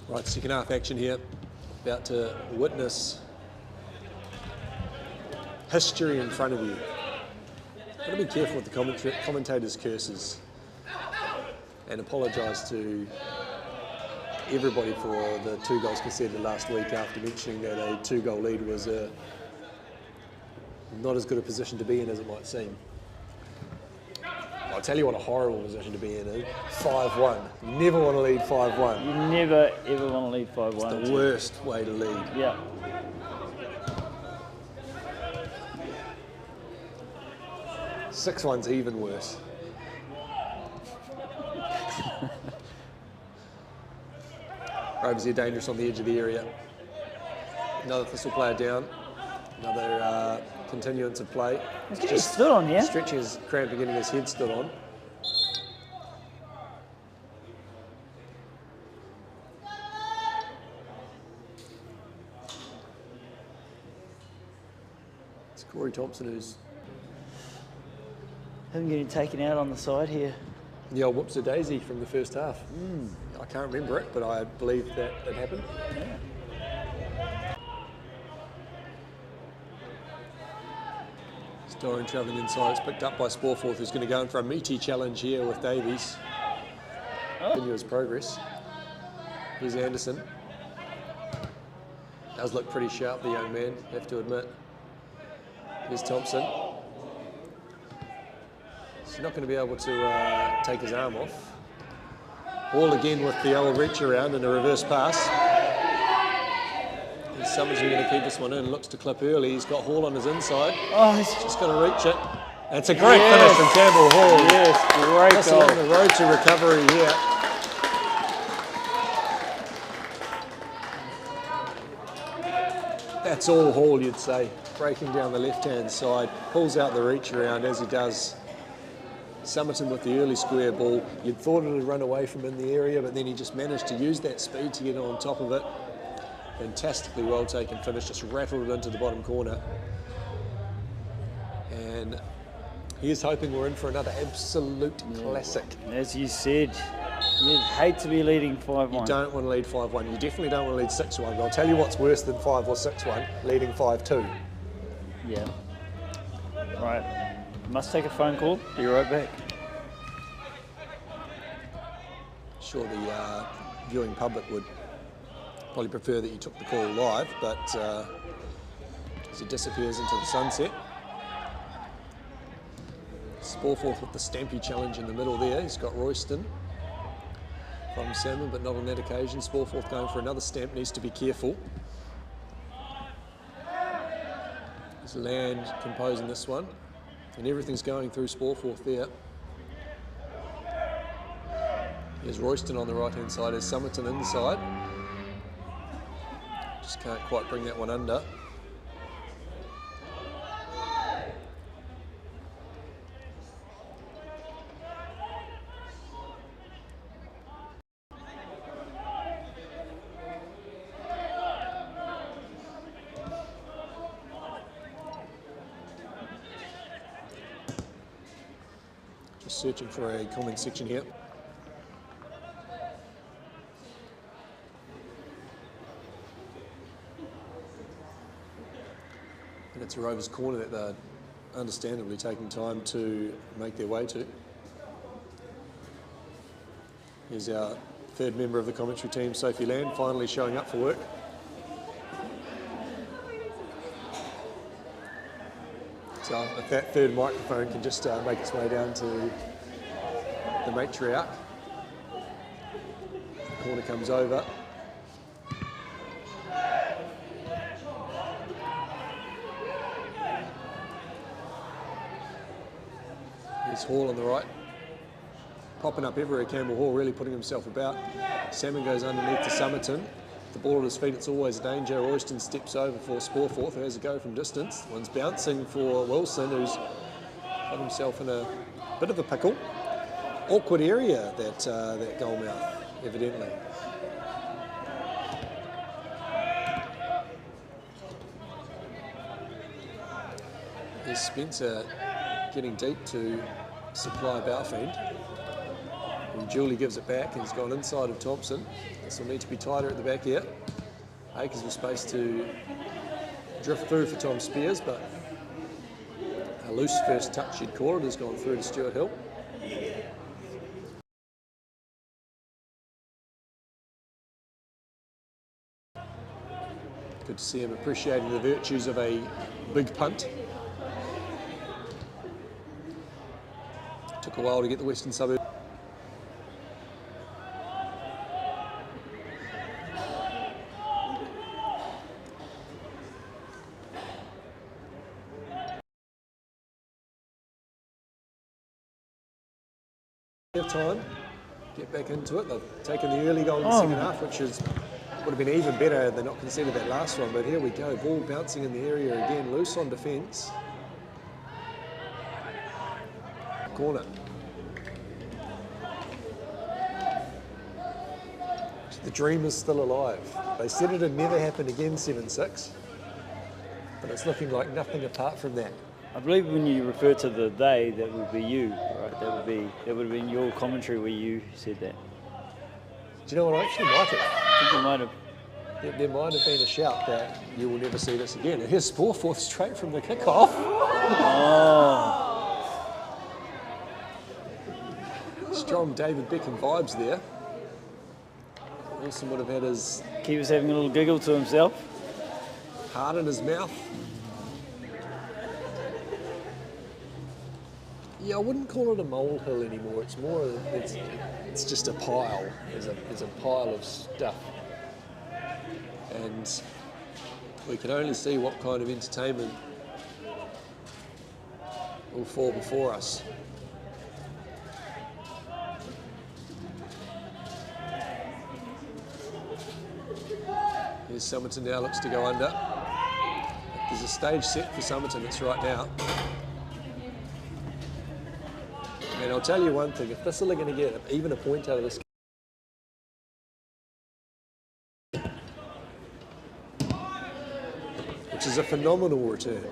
Right, second half action here. About to witness history in front of you. Got to be careful with the commentators' curses, and apologise to everybody for the 2 goals conceded last week after mentioning that a 2-goal lead was not as good a position to be in as it might seem. I'll tell you what a horrible position to be in is 5-1. You never want to lead 5-1. You never ever want to lead 5-1. It's the worst way to lead. Yeah. Six one's even worse. Rovers here dangerous on the edge of the area. Another Thistle player down. Another continuance of play. He's getting stood on, yeah? Stretching his cramp and getting his head stood on. It's Corey Thompson who's... Him getting taken out on the side here. The old whoops-a-daisy from the first half. I can't remember it, but I believe that it happened. Yeah. Doran travelling inside, it's picked up by Sporforth, who's going to go in for a meaty challenge here with Davies. Continuous progress. Here's Anderson. Does look pretty sharp, the young man, have to admit. Here's Thompson. He's not going to be able to take his arm off. Ball again with the old reach around and a reverse pass. Someone's going to keep this one in, looks to clip early. He's got Hall on his inside. Oh, he's just going to reach it. And it's a great finish from Campbell Hall. Yes, great just goal. along the road to recovery here. That's all Hall, you'd say. Breaking down the left-hand side, pulls out the reach around as he does. Somerton with the early square ball. You'd thought it had run away from in the area, but then he just managed to use that speed to get on top of it. Fantastically well taken finish, just rattled it into the bottom corner. And here's hoping we're in for another absolute classic. As you said, you'd hate to be leading 5-1. You don't want to lead 5-1. You definitely don't want to lead 6-1. But I'll tell you what's worse than 5 or 6-1, leading 5-2. Yeah. Right. Must take a phone call. Be right back. Sure, the viewing public would probably prefer that you took the call live, but as it disappears into the sunset. Sporforth with the Stampy challenge in the middle there. He's got Royston from Salmon, but not on that occasion. Sporforth going for another stamp, needs to be careful. There's Land composing this one, and everything's going through Sporforth there. There's Royston on the right-hand side, there's Somerton inside. Just can't quite bring that one under. Just searching for a comment section here. And it's a Rovers corner that they're understandably taking time to make their way to. Here's our third member of the commentary team, Sophie Land, finally showing up for work. So if that third microphone can just make its way down to the matriarch. The corner comes over. Here's Hall on the right. Popping up everywhere, Campbell Hall really putting himself about. Salmon goes underneath to Somerton. the ball at his feet, it's always a danger. Royston steps over for Sporforth, who has a go from distance. One's bouncing for Wilson, who's got himself in a bit of a pickle. Awkward area, that goal mouth, evidently. Here's Spencer getting deep to supply Baufiend. And Julie gives it back and he's gone inside of Thompson. This will need to be tighter at the back here. Akers with space to drift through for Tom Spears, but a loose first touch, you'd call it, has gone through to Stuart Hill. Good to see him appreciating the virtues of a big punt. Took a while to get the Western Suburb. Time, get back into it. They've taken the early goal in the second half, which would have been even better had they not conceded that last one. But here we go, ball bouncing in the area again, loose on defence. Corner. The dream is still alive. They said it had never happened again, 7-6, but it's looking like nothing apart from that. I believe when you refer to the they, that would be you, right? That would have been your commentary where you said that. Do you know what? I actually might have. I think you might have. There might have been a shout that you will never see this again. And here's Sporforth straight from the kickoff. Oh. Strong David Beckham vibes there. Wilson would have had his... He was having a little giggle to himself. Heart in his mouth. Yeah, I wouldn't call it a molehill anymore. It's more, it's just a pile. There's a pile of stuff. And we can only see what kind of entertainment will fall before us. Here's Somerton now, looks to go under. There's a stage set for Somerton, it's right now. And I'll tell you one thing, if Thistle are going to get even a point out of this, which is a phenomenal return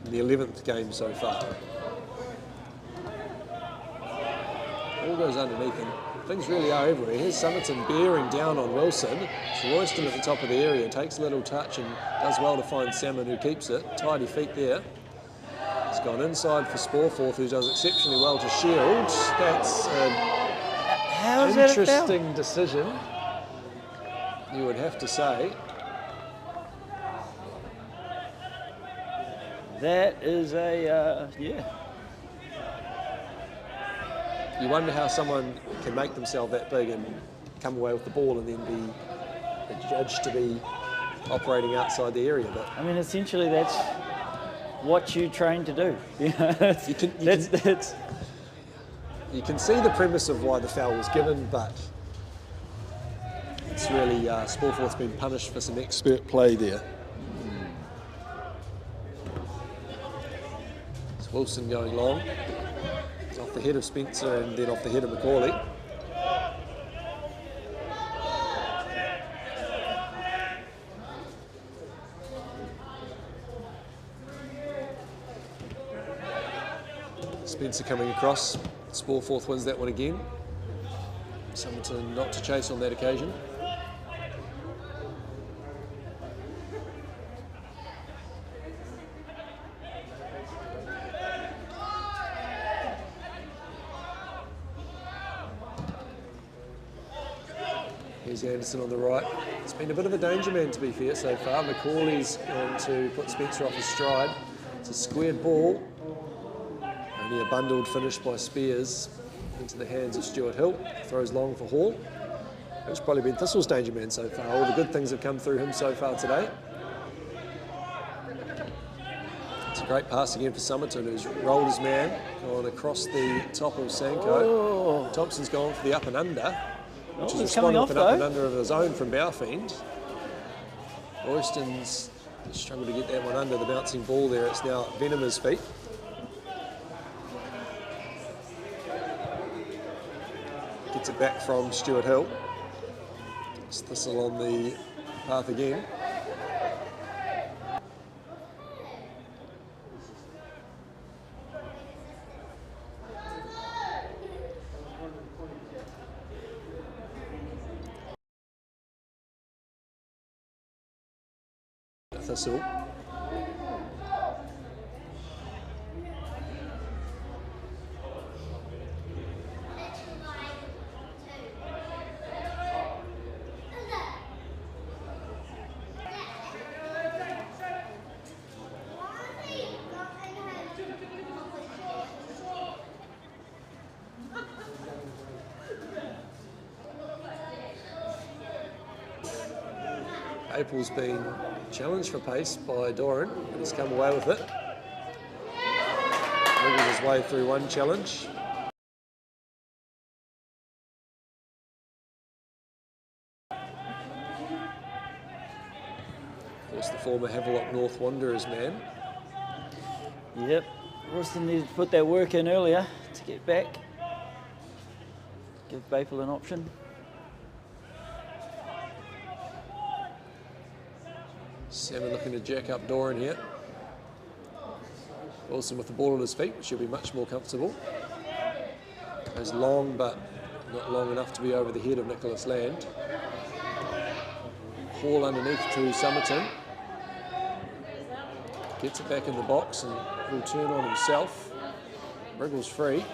in the 11th game so far. All goes underneath and things really are everywhere. Here's Somerton bearing down on Wilson. It's Royston at the top of the area, takes a little touch and does well to find Salmon, who keeps it. Tidy feet there. It's gone inside for Sporforth, who does exceptionally well to shield. That's an interesting decision, you would have to say. That is a, yeah. You wonder how someone can make themselves that big and come away with the ball and then be judged to be operating outside the area. But I mean, essentially that's what you train to do. You can see the premise of why the foul was given, but it's really Sporforth's been punished for some expert play there. It's Wilson going long. It's off the head of Spencer and then off the head of Macaulay. Spencer coming across. Sporforth wins that one again. Somerton not to chase on that occasion. Here's Anderson on the right. It's been a bit of a danger man, to be fair, so far. Macaulay's going to put Spencer off his stride. It's a squared ball. Only a bundled finish by Spears into the hands of Stuart Hill. Throws long for Hall. It's probably been Thistle's danger man so far. All the good things have come through him so far today. It's a great pass again for Somerton, who's rolled his man, gone across the top of Sanko. Oh. Thompson's gone for the up and under. which is It's coming responding off with an up and though. under of his own from Bowfiend. Royston's struggled to get that one under the bouncing ball there. It's now Venemer's feet. Gets it back from Stuart Hill. It's Thistle on the path again. Thistle. April's been challenged for pace by Doran, but he's come away with it. Wriggles his way through one challenge. Of course, the former Havelock North Wanderers man. Yep. Royston needed to put that work in earlier to get back. Give Baple an option. Salmon looking to jack up Doran here. Wilson with the ball at his feet, which should be much more comfortable. Goes long, but not long enough to be over the head of Nicholas Land. Haul underneath to Somerton. Gets it back in the box and will turn on himself. Wriggles free.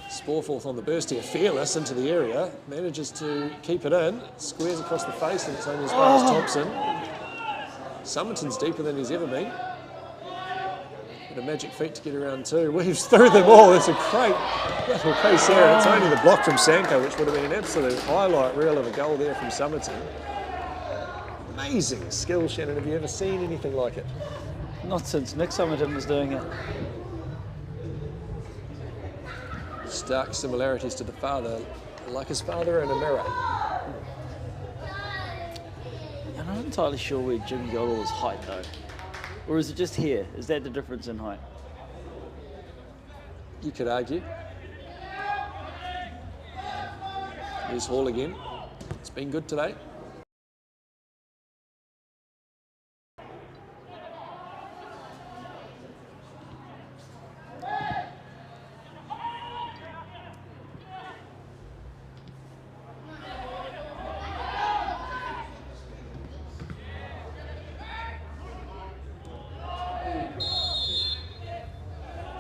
Sporeforth on the burst here, fearless into the area, manages to keep it in, squares across the face, and it's only as far as Thompson. Somerton's deeper than he's ever been. Got a magic feet to get around too. Weaves through them all. That's a great little piece here. It's only the block from Sanko, which would have been an absolute highlight reel of a goal there from Somerton. Amazing skill, Shannon. Have you ever seen anything like it? Not since Nick Somerton was doing it. Stark similarities to the father, like his father in a mirror. I'm not entirely sure where Jimmy got all his height though. Or is it just here? Is that the difference in height? You could argue. Here's Hall again. It's been good today.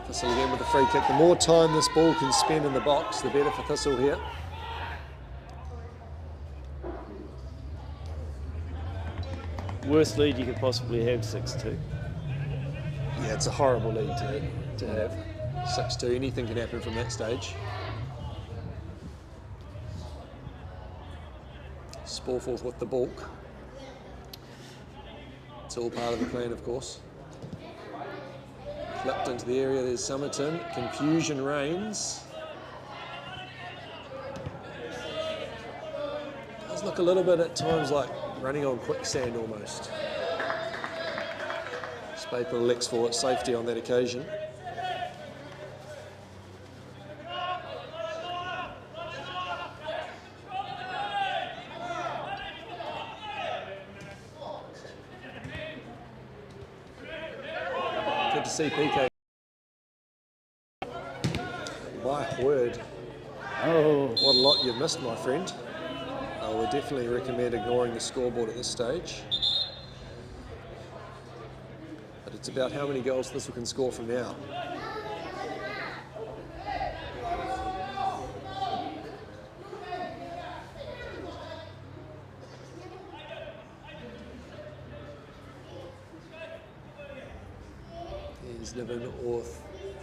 Thistle again with the free kick. The more time this ball can spend in the box, the better for Thistle here. Worst lead you could possibly have, 6-2. Yeah, it's a horrible lead to have. 6-2, anything can happen from that stage. Sporeforth with the balk. It's all part of the plan, of course. Flipped into the area, there's Somerton. Confusion reigns. Does look a little bit at times like running on quicksand almost. Spaper elects for safety on that occasion. Good to see PK. My word. Oh, What a lot you've missed, my friend. I would definitely recommend ignoring the scoreboard at this stage. But it's about how many goals Thistle can score from now. He's Niven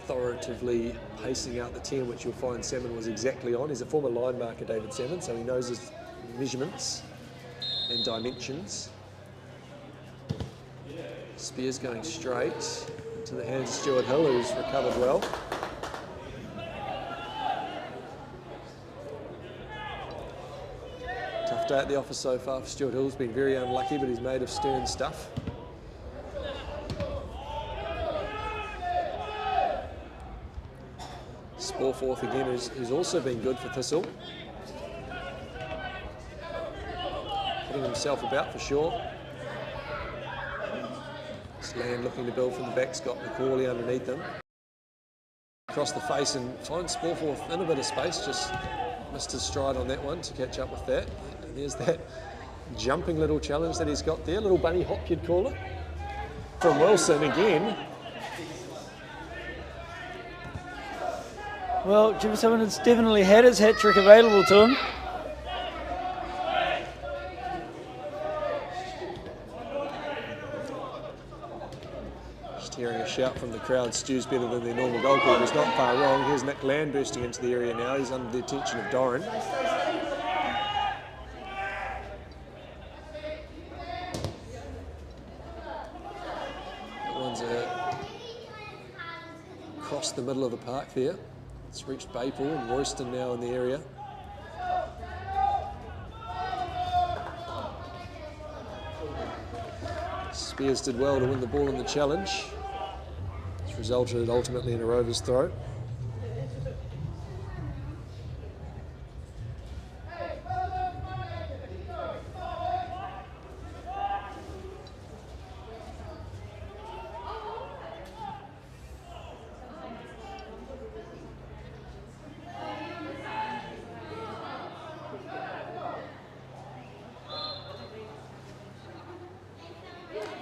authoritatively pacing out the 10, which you'll find Salmon was exactly on. He's a former line marker, David Salmon, so he knows his measurements and dimensions. Spears going straight into the hands of Stuart Hill, who's recovered well. day at the office so far for Stuart Hill's been very unlucky, but he's made of stern stuff. Sporforth again, who's also been good for Thistle. Putting himself about for sure. Land looking to build from the back, Scott McCauley underneath them. Across the face and finds Sporforth in a bit of space, just missed his stride on that one to catch up with that. And there's that jumping little challenge that he's got there, little bunny hop you'd call it. From Wilson again. Well, Jimmy Simmons definitely had his hat trick available to him. Hearing a shout from the crowd, Stu's better than their normal goalkeeper. He's not far wrong. Here's Nick Land bursting into the area now. He's under the attention of Doran. That one's across the middle of the park there. It's reached Baypool and Royston now in the area. Spears did well to win the ball in the challenge. Resulted ultimately in a Rovers throw.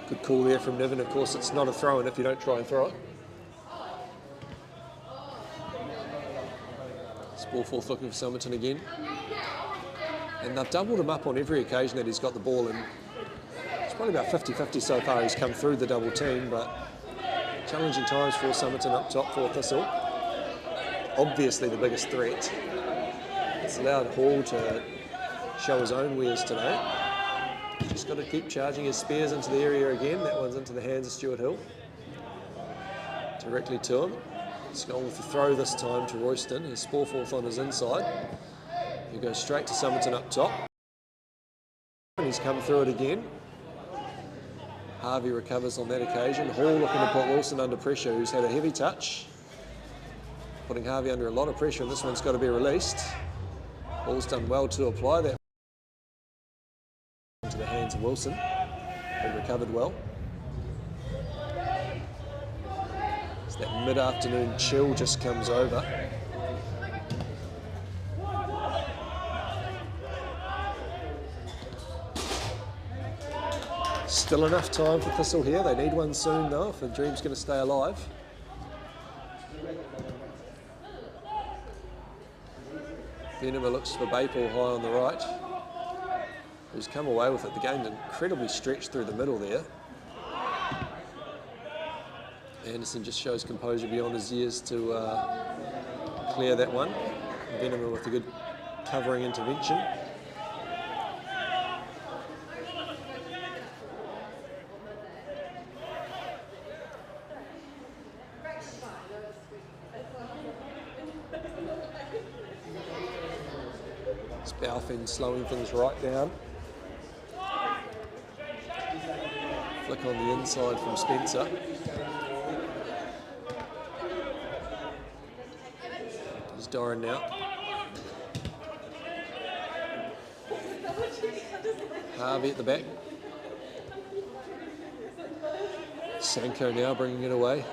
Good call there from Niven. Of course, it's not a throw-in if you don't try and throw it. Sporforth looking for Somerton again. And they've doubled him up on every occasion that he's got the ball in. It's probably about 50-50 so far he's come through the double team, but challenging times for Somerton up top for Thistle. Obviously the biggest threat. It's allowed Hall to show his own wares today. Just got to keep charging his spears into the area again. That one's into the hands of Stuart Hill. Directly to him. He's gone with the throw this time to Royston. He's Sporforth on his inside. He goes straight to Somerton up top. And he's come through it again. Harvey recovers on that occasion. Hall looking to put Wilson under pressure, who's had a heavy touch. Putting Harvey under a lot of pressure, and this one's got to be released. Hall's done well to apply that into the hands of Wilson. He recovered well. That mid-afternoon chill just comes over. Still enough time for Thistle here. They need one soon though if the dream's going to stay alive. Venema looks for Baypool high on the right, who's come away with it. The game's incredibly stretched through the middle there. Anderson just shows composure beyond his years to clear that one. Venema with a good covering intervention. Spalfin slowing things right down. Flick on the inside from Spencer. There's Doran now. Harvey at the back. Sanko now bringing it away.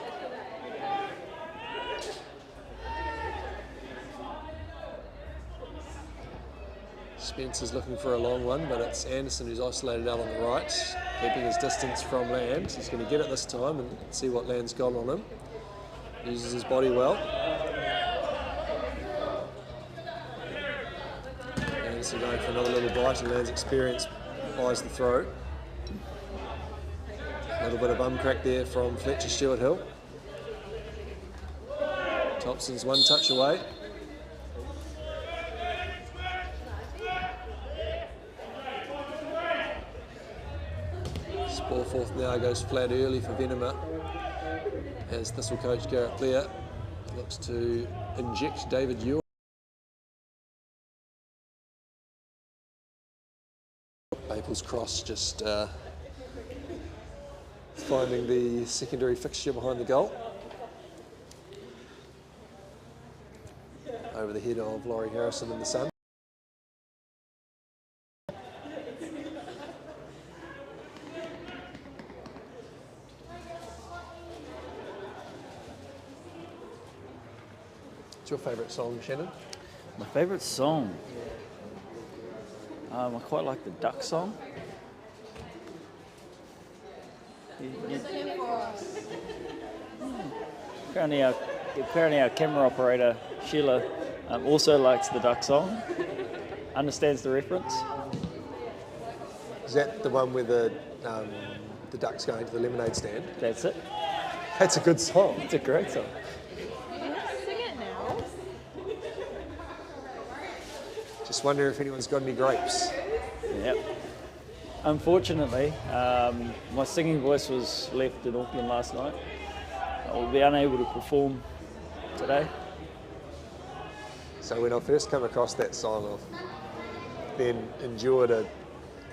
Spencer's looking for a long one, but it's Anderson who's isolated out on the right, keeping his distance from Land. He's going to get it this time and see what Land's got on him. Uses his body well. Anderson going for another little bite, and Land's experience buys the throw. A little bit of bum crack there from Fletcher Stuart Hill. Thompson's one touch away. Sporforth now goes flat early for Venema as Thistle coach Garrett Blair looks to inject David Ewell. Maples Cross just finding the secondary fixture behind the goal. Over the head of Laurie Harrison in the sun. What's your favourite song, Shannon? My favourite song? I quite like the duck song. Apparently our camera operator, Sheila, also likes the duck song, understands the reference. Is that the one where the duck's going to the lemonade stand? That's it. That's a good song. It's a great song. Sing it now. Just wonder if anyone's got any grapes. Yep. Unfortunately, my singing voice was left in Auckland last night. I will be unable to perform today. So when I first come across that song, I've then endured a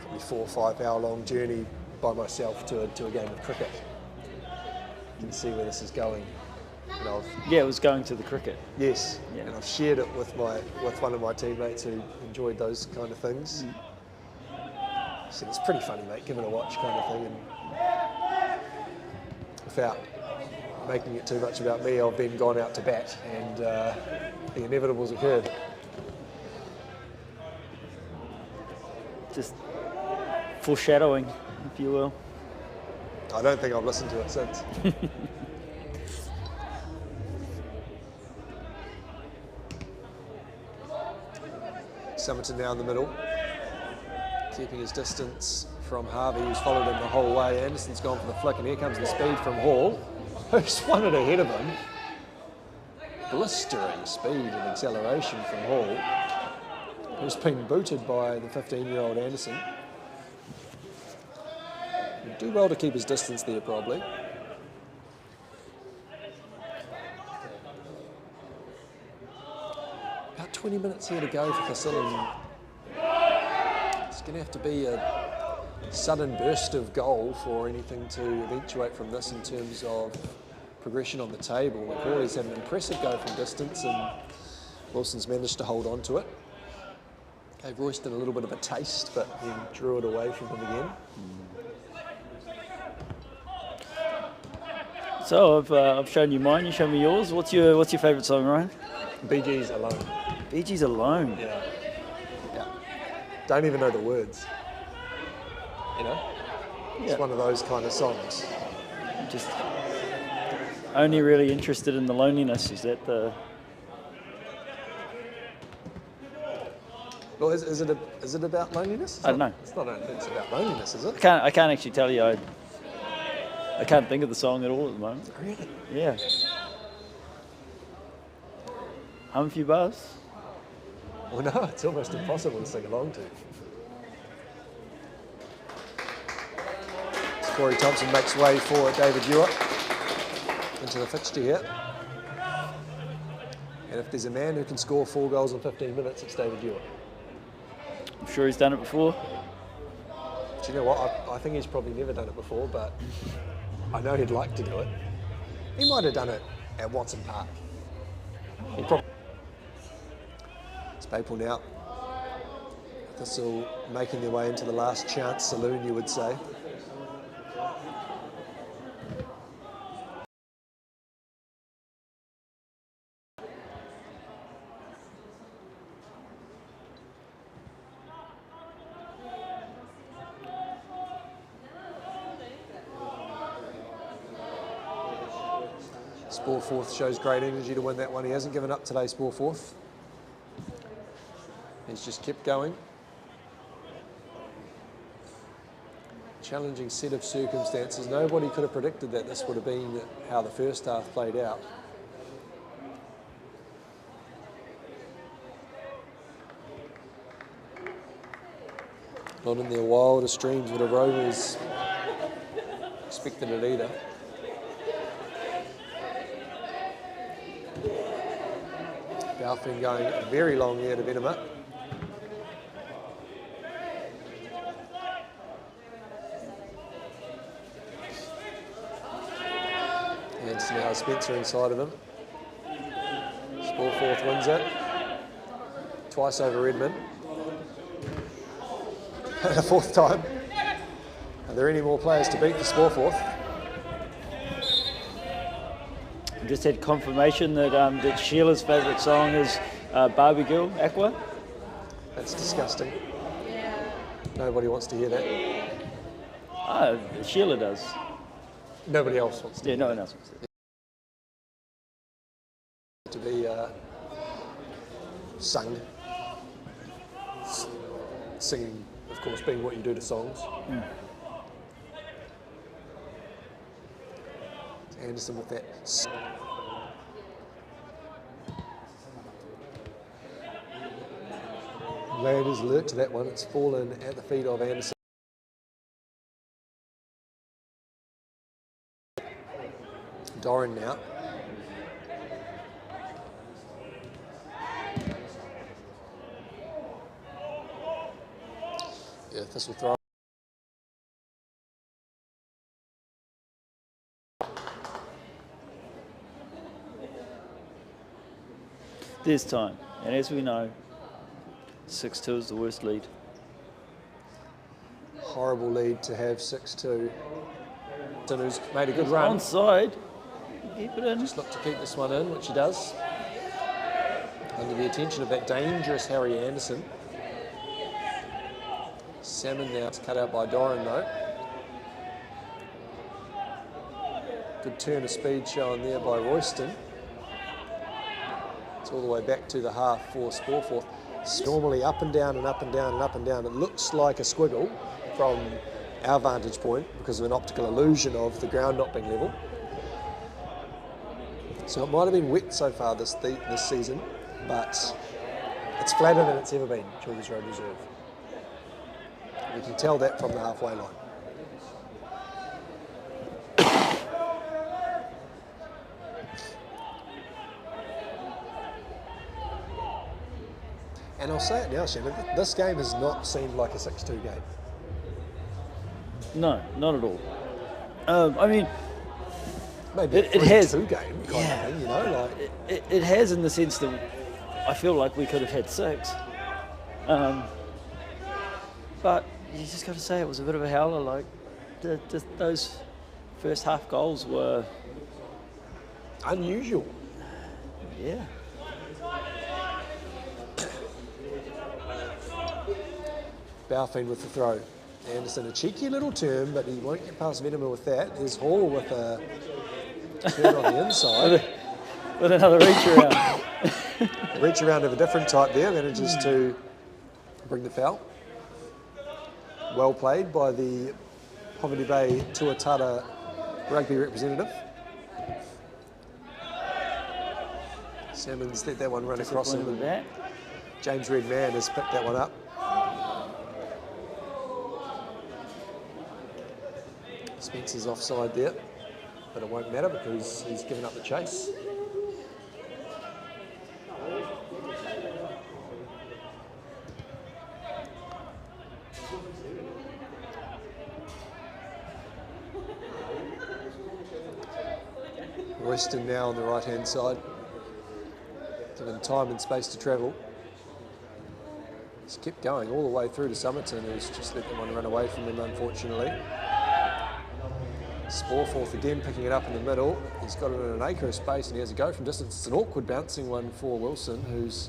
probably 4 or 5 hour long journey by myself to a game of cricket. You can see where this is going. And Yeah, it was going to the cricket. yes, Yeah. and I've shared it with one of my teammates who enjoyed those kind of things. So it's pretty funny, mate. Give it a watch, kind of thing. And without making it too much about me, I've then gone out to bat, and the inevitable's occurred. Just foreshadowing, if you will. I don't think I've listened to it since. Summerton now in the middle, keeping his distance from Harvey, who's followed him the whole way. Anderson's gone for the flick, and here comes the speed from Hall, who's won it ahead of him. Blistering speed and acceleration from Hall, who's been booted by the 15-year-old Anderson. He'll do well to keep his distance there, probably. About 20 minutes here to go for Thistle, and it's going to have to be a sudden burst of goal for anything to eventuate from this in terms of progression on the table. Macaulay's had an impressive go from distance, and Wilson's managed to hold on to it. Gave Royston a little bit of a taste, but then drew it away from him again. So I've shown you mine. You show me yours. What's your favourite song, Ryan? Bee Gees Alone. Bee Gees Alone. Yeah. Don't even know the words. You know? It's one of those kind of songs. Just only really interested in the loneliness. Is that the? Well, is it about loneliness? I don't know. It's not. It's about loneliness, is it? I can't actually tell you. I can't think of the song at all at the moment. Really? Yeah. Hum a few bars. Well, no, it's almost impossible to sing along to. Corey Thompson makes way for David Ewart into the fixture here. And if there's a man who can score 4 goals in 15 minutes, it's David Ewart. I'm sure he's done it before. Do you know what? I think he's probably never done it before, but I know he'd like to do it. He might have done it at Watson Park. It's Maple now. Thistle making their way into the last chance saloon, you would say. Sporeforth shows great energy to win that one. He hasn't given up today, Sporeforth. He's just kept going. Challenging set of circumstances. Nobody could have predicted that this would have been how the first half played out. Not in their wildest dreams would have Rovers expected it either. Balfour going very long here to Venema. And so now Spencer inside of him. Spallforth wins it. Twice over Redmond. And a fourth time. Are there any more players to beat for Spallforth? Just had confirmation that Sheila's favourite song is Barbie Girl, Aqua. That's disgusting. Nobody wants to hear that. Sheila does. Nobody else wants to. Yeah, no one else wants To be sung. Singing, of course, being what you do to songs. Anderson with that. Land is alert to that one. It's fallen at the feet of Anderson. Doran now. Yeah, Thistle throw. There's time, and as we know, 6-2 is the worst lead. Horrible lead to have 6-2. Who's made a good run. Onside. Keep it in. Just look to keep this one in, which he does. Under the attention of that dangerous Harry Anderson. Salmon now it's cut out by Doran though. Good turn of speed shown there by Royston. It's all the way back to the half for Spallforth. Normally up and down and up and down and up and down. It looks like a squiggle from our vantage point because of an optical illusion of the ground not being level. So it might have been wet so far this season, but it's flatter than it's ever been, Childers Road Reserve. We can tell that from the halfway line. And I'll say it now, Shannon, this game has not seemed like a 6-2 game. No, not at all. I mean, maybe it has 2 game kind of thing, you know, like it has in the sense that I feel like we could have had 6. But you just got to say it was a bit of a howler. Like those first half goals were unusual. Yeah. Balfine with the throw. Anderson, a cheeky little turn, but he won't get past Venema with that. There's Hall with a turn on the inside. with another reach around. Reach around of a different type there, manages to bring the foul. Well played by the Poverty Bay Tuatara rugby representative. Salmon's let that one run across him. With that. James Redman has picked that one up. Spencer's offside there, but it won't matter because he's given up the chase. Royston now on the right-hand side, given time and space to travel. He's kept going all the way through to Somerton, who's just let the one run away from him, unfortunately. Spallforth again picking it up in the middle. He's got it in an acre of space and he has a go from distance. It's an awkward bouncing one for Wilson, who's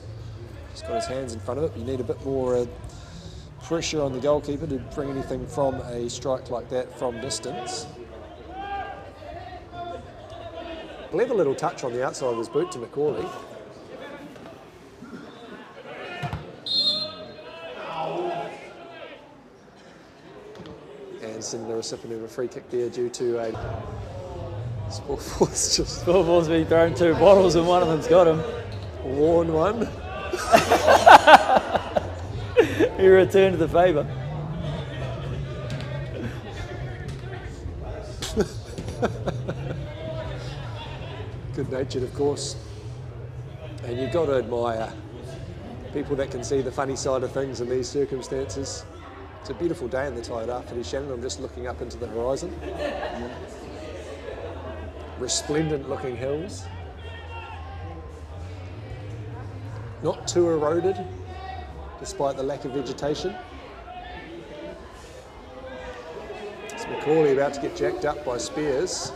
just got his hands in front of it. You need a bit more pressure on the goalkeeper to bring anything from a strike like that from distance. Clever little touch on the outside of his boot to McCauley. And the recipient of a free kick there due to a Spallforth's just... Spallforth's been thrown 2 bottles and one of them's got him. Worn one. He returned the favour. Good-natured, of course. And you've got to admire people that can see the funny side of things in these circumstances. It's a beautiful day in the Te Tairāwhiti, Shannon. I'm just looking up into the horizon. resplendent looking hills. Not too eroded, despite the lack of vegetation. It's Macaulay about to get jacked up by Spears.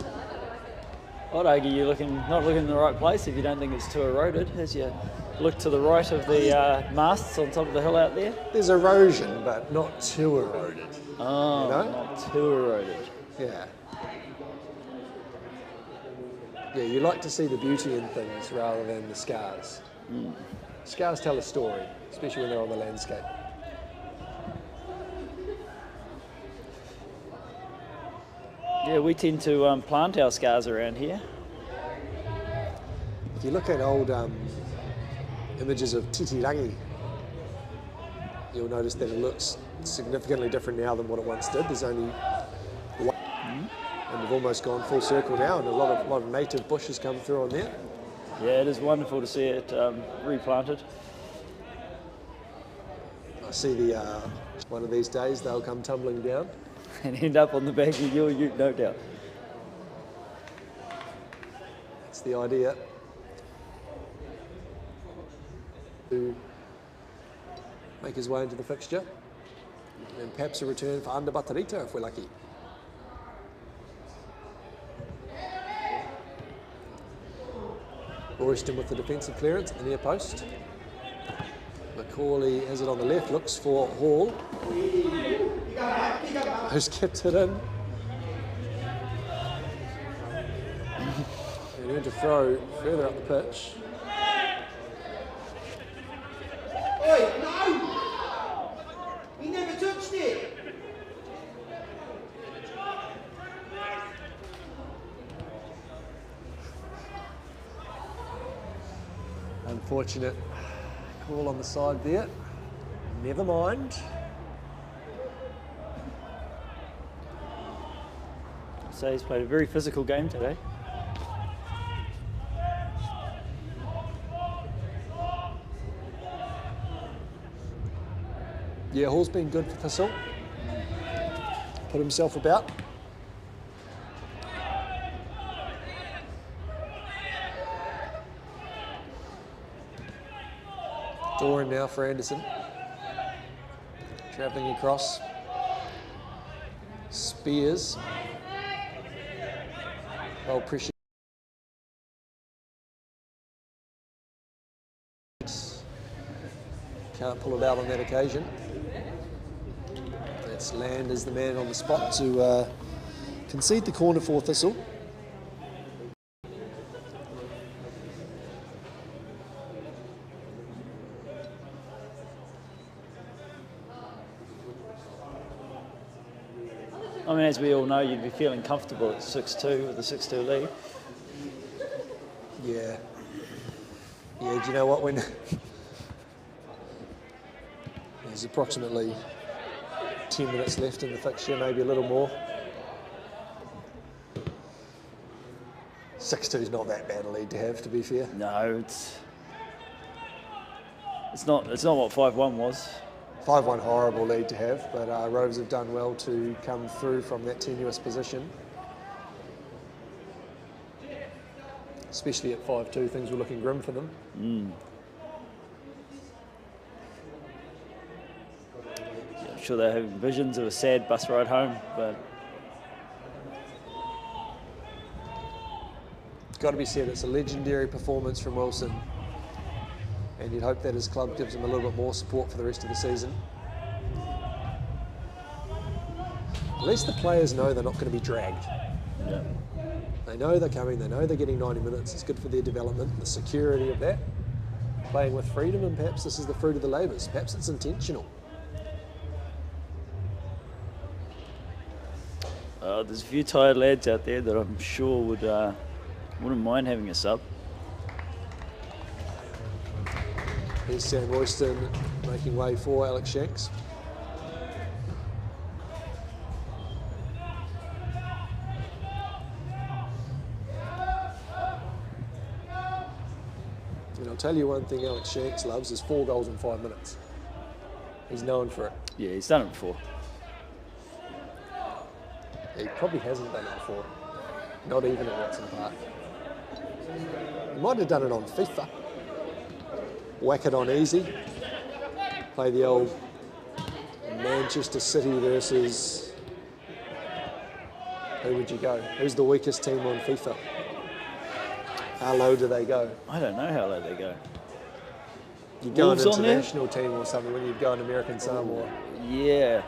I'd argue you're not looking in the right place if you don't think it's too eroded, as you look to the right of the masts on top of the hill out there. There's erosion, but not too eroded. Oh, you know? Not too eroded. Yeah. Yeah, you like to see the beauty in things rather than the scars. Scars tell a story, especially when they're on the landscape. Yeah, we tend to plant our scars around here. If you look at old images of Titirangi, you'll notice that it looks significantly different now than what it once did. There's only one, and we've almost gone full circle now, and a lot of native bushes come through on there. Yeah, it is wonderful to see it replanted. I see the one of these days they'll come tumbling down. And end up on the back of your ute, no doubt. That's the idea. To make his way into the fixture, and perhaps a return for under Batarita if we're lucky. Royston with the defensive clearance at the near post. Macaulay has it on the left, looks for Hall, who's kept it in. And going to throw further up the pitch. Oi, no! He never touched it! Unfortunate call on the side there. Never mind. So he's played a very physical game today. Yeah, Hall's been good for Thistle. Put himself about. Doran now for Anderson. Travelling across. Spears. Well, pressure. Can't pull it out on that occasion. That's Land as the man on the spot to concede the corner for Thistle. I mean, as we all know, you'd be feeling comfortable at 6-2 with the 6-2 lead. Yeah. Yeah, do you know what, when there's approximately 10 minutes left in the fixture, maybe a little more. 6-2 is not that bad a lead to have, to be fair. No, it's not what 5-1 was. 5-1 horrible lead to have, but Rovers have done well to come through from that tenuous position. Especially at 5-2, things were looking grim for them. Yeah, I'm sure they're having visions of a sad bus ride home, but It's got to be said, it's a legendary performance from Wilson. And you'd hope that his club gives him a little bit more support for the rest of the season. At least the players know they're not going to be dragged. yeah. They know they're coming, they know they're getting 90 minutes, it's good for their development, the security of that. Playing with freedom, and perhaps this is the fruit of the labours. Perhaps it's intentional. There's a few tired lads out there that I'm sure wouldn't mind having a sub. Here's Sam Royston making way for Alex Shanks. And I'll tell you one thing Alex Shanks loves is 4 goals in 5 minutes. He's known for it. Yeah, he's done it before. He probably hasn't done it before. Not even at Watson Park. You might have done it on FIFA. Whack it on easy. Play the old Manchester City versus... Who would you go? Who's the weakest team on FIFA? How low do they go? I don't know how low they go. You go an Wolves on there? international team or something when you go an American Samoa. Yeah.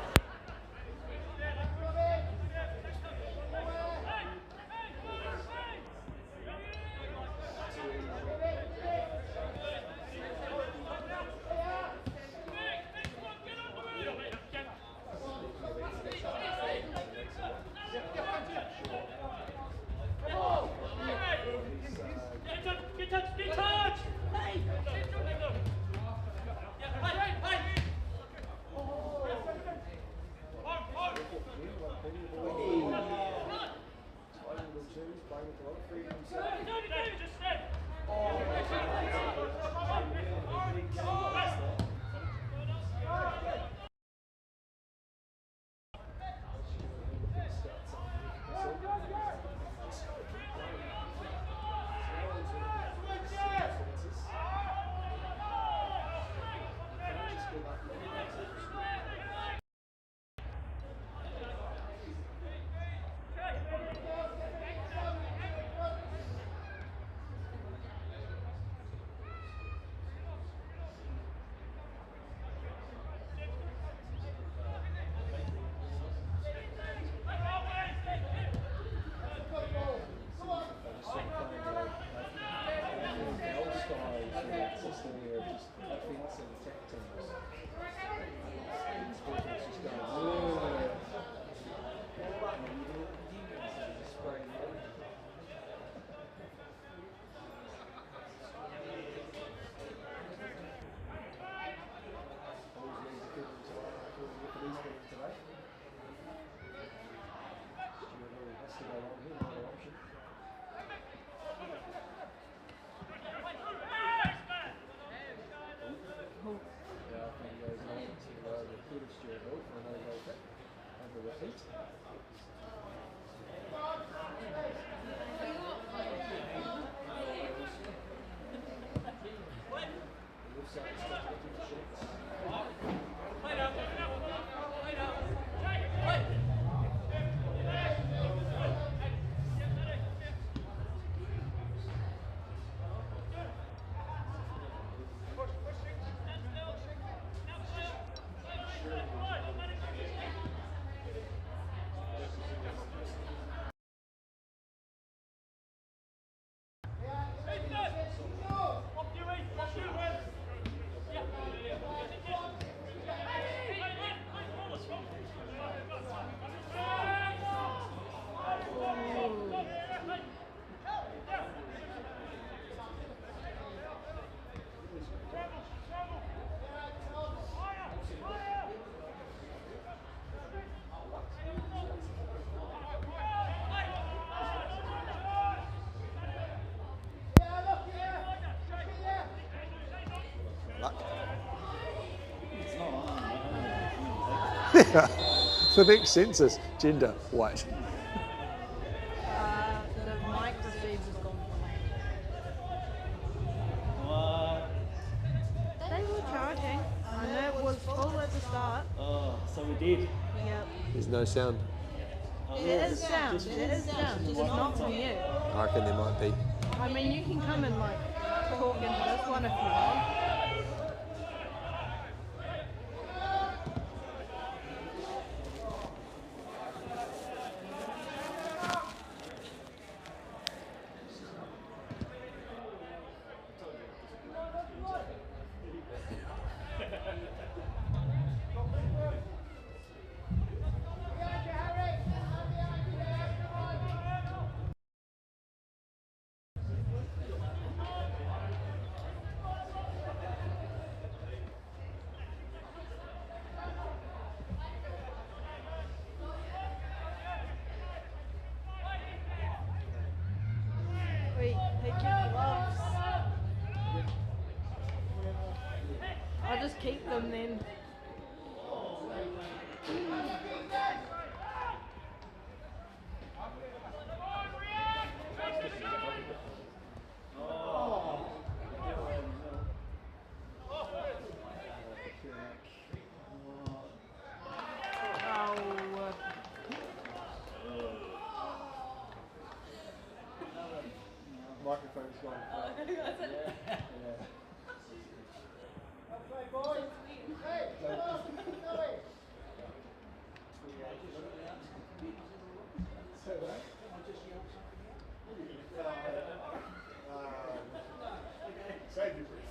The next census, gender, white. The mic receives has gone blank. They were charging. I know it was full at the start. Oh, so we did. Yep. There's no sound. There is sound. There is sound. Just not from you. I reckon there might be. I mean, you can come and like talk into this one if you want. Wait, take your gloves. I'll just keep them then. Save your breath.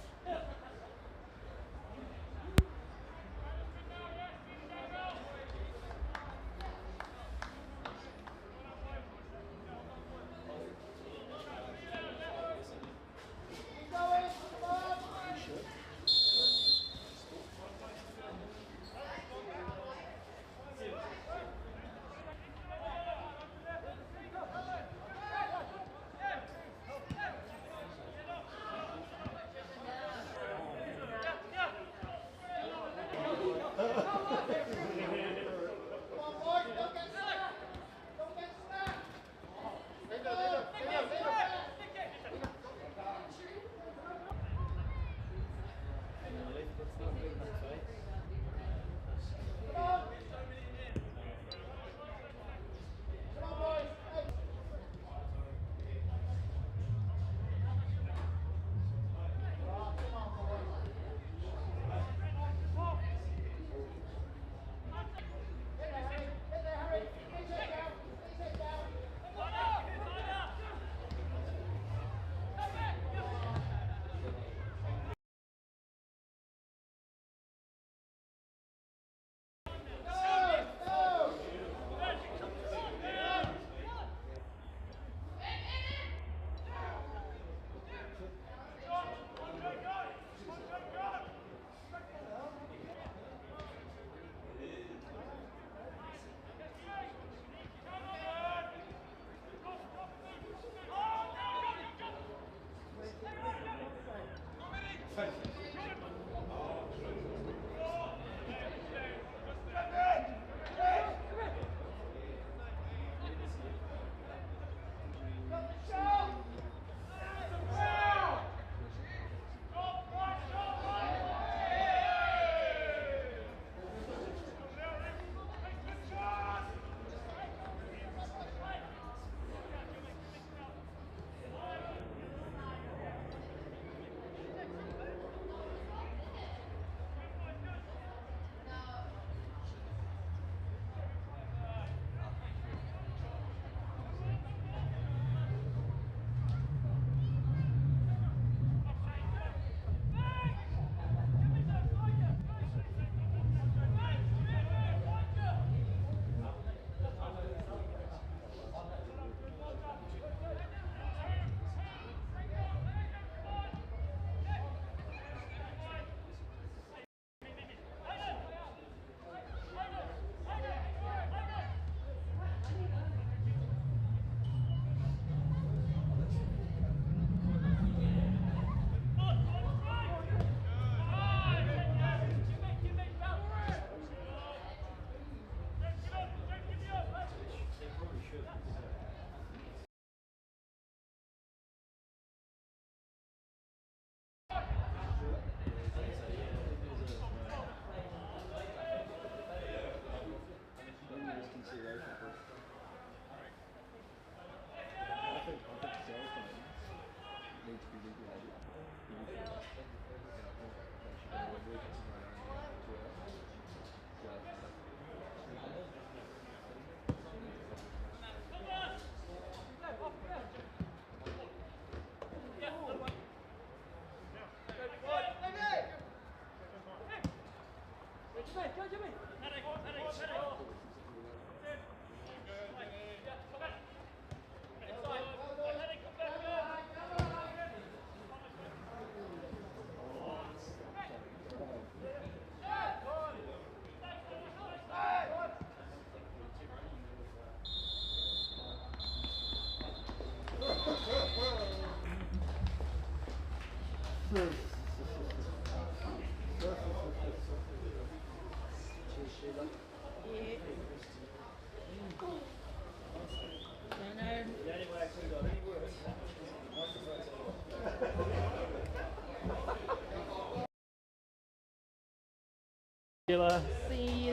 See you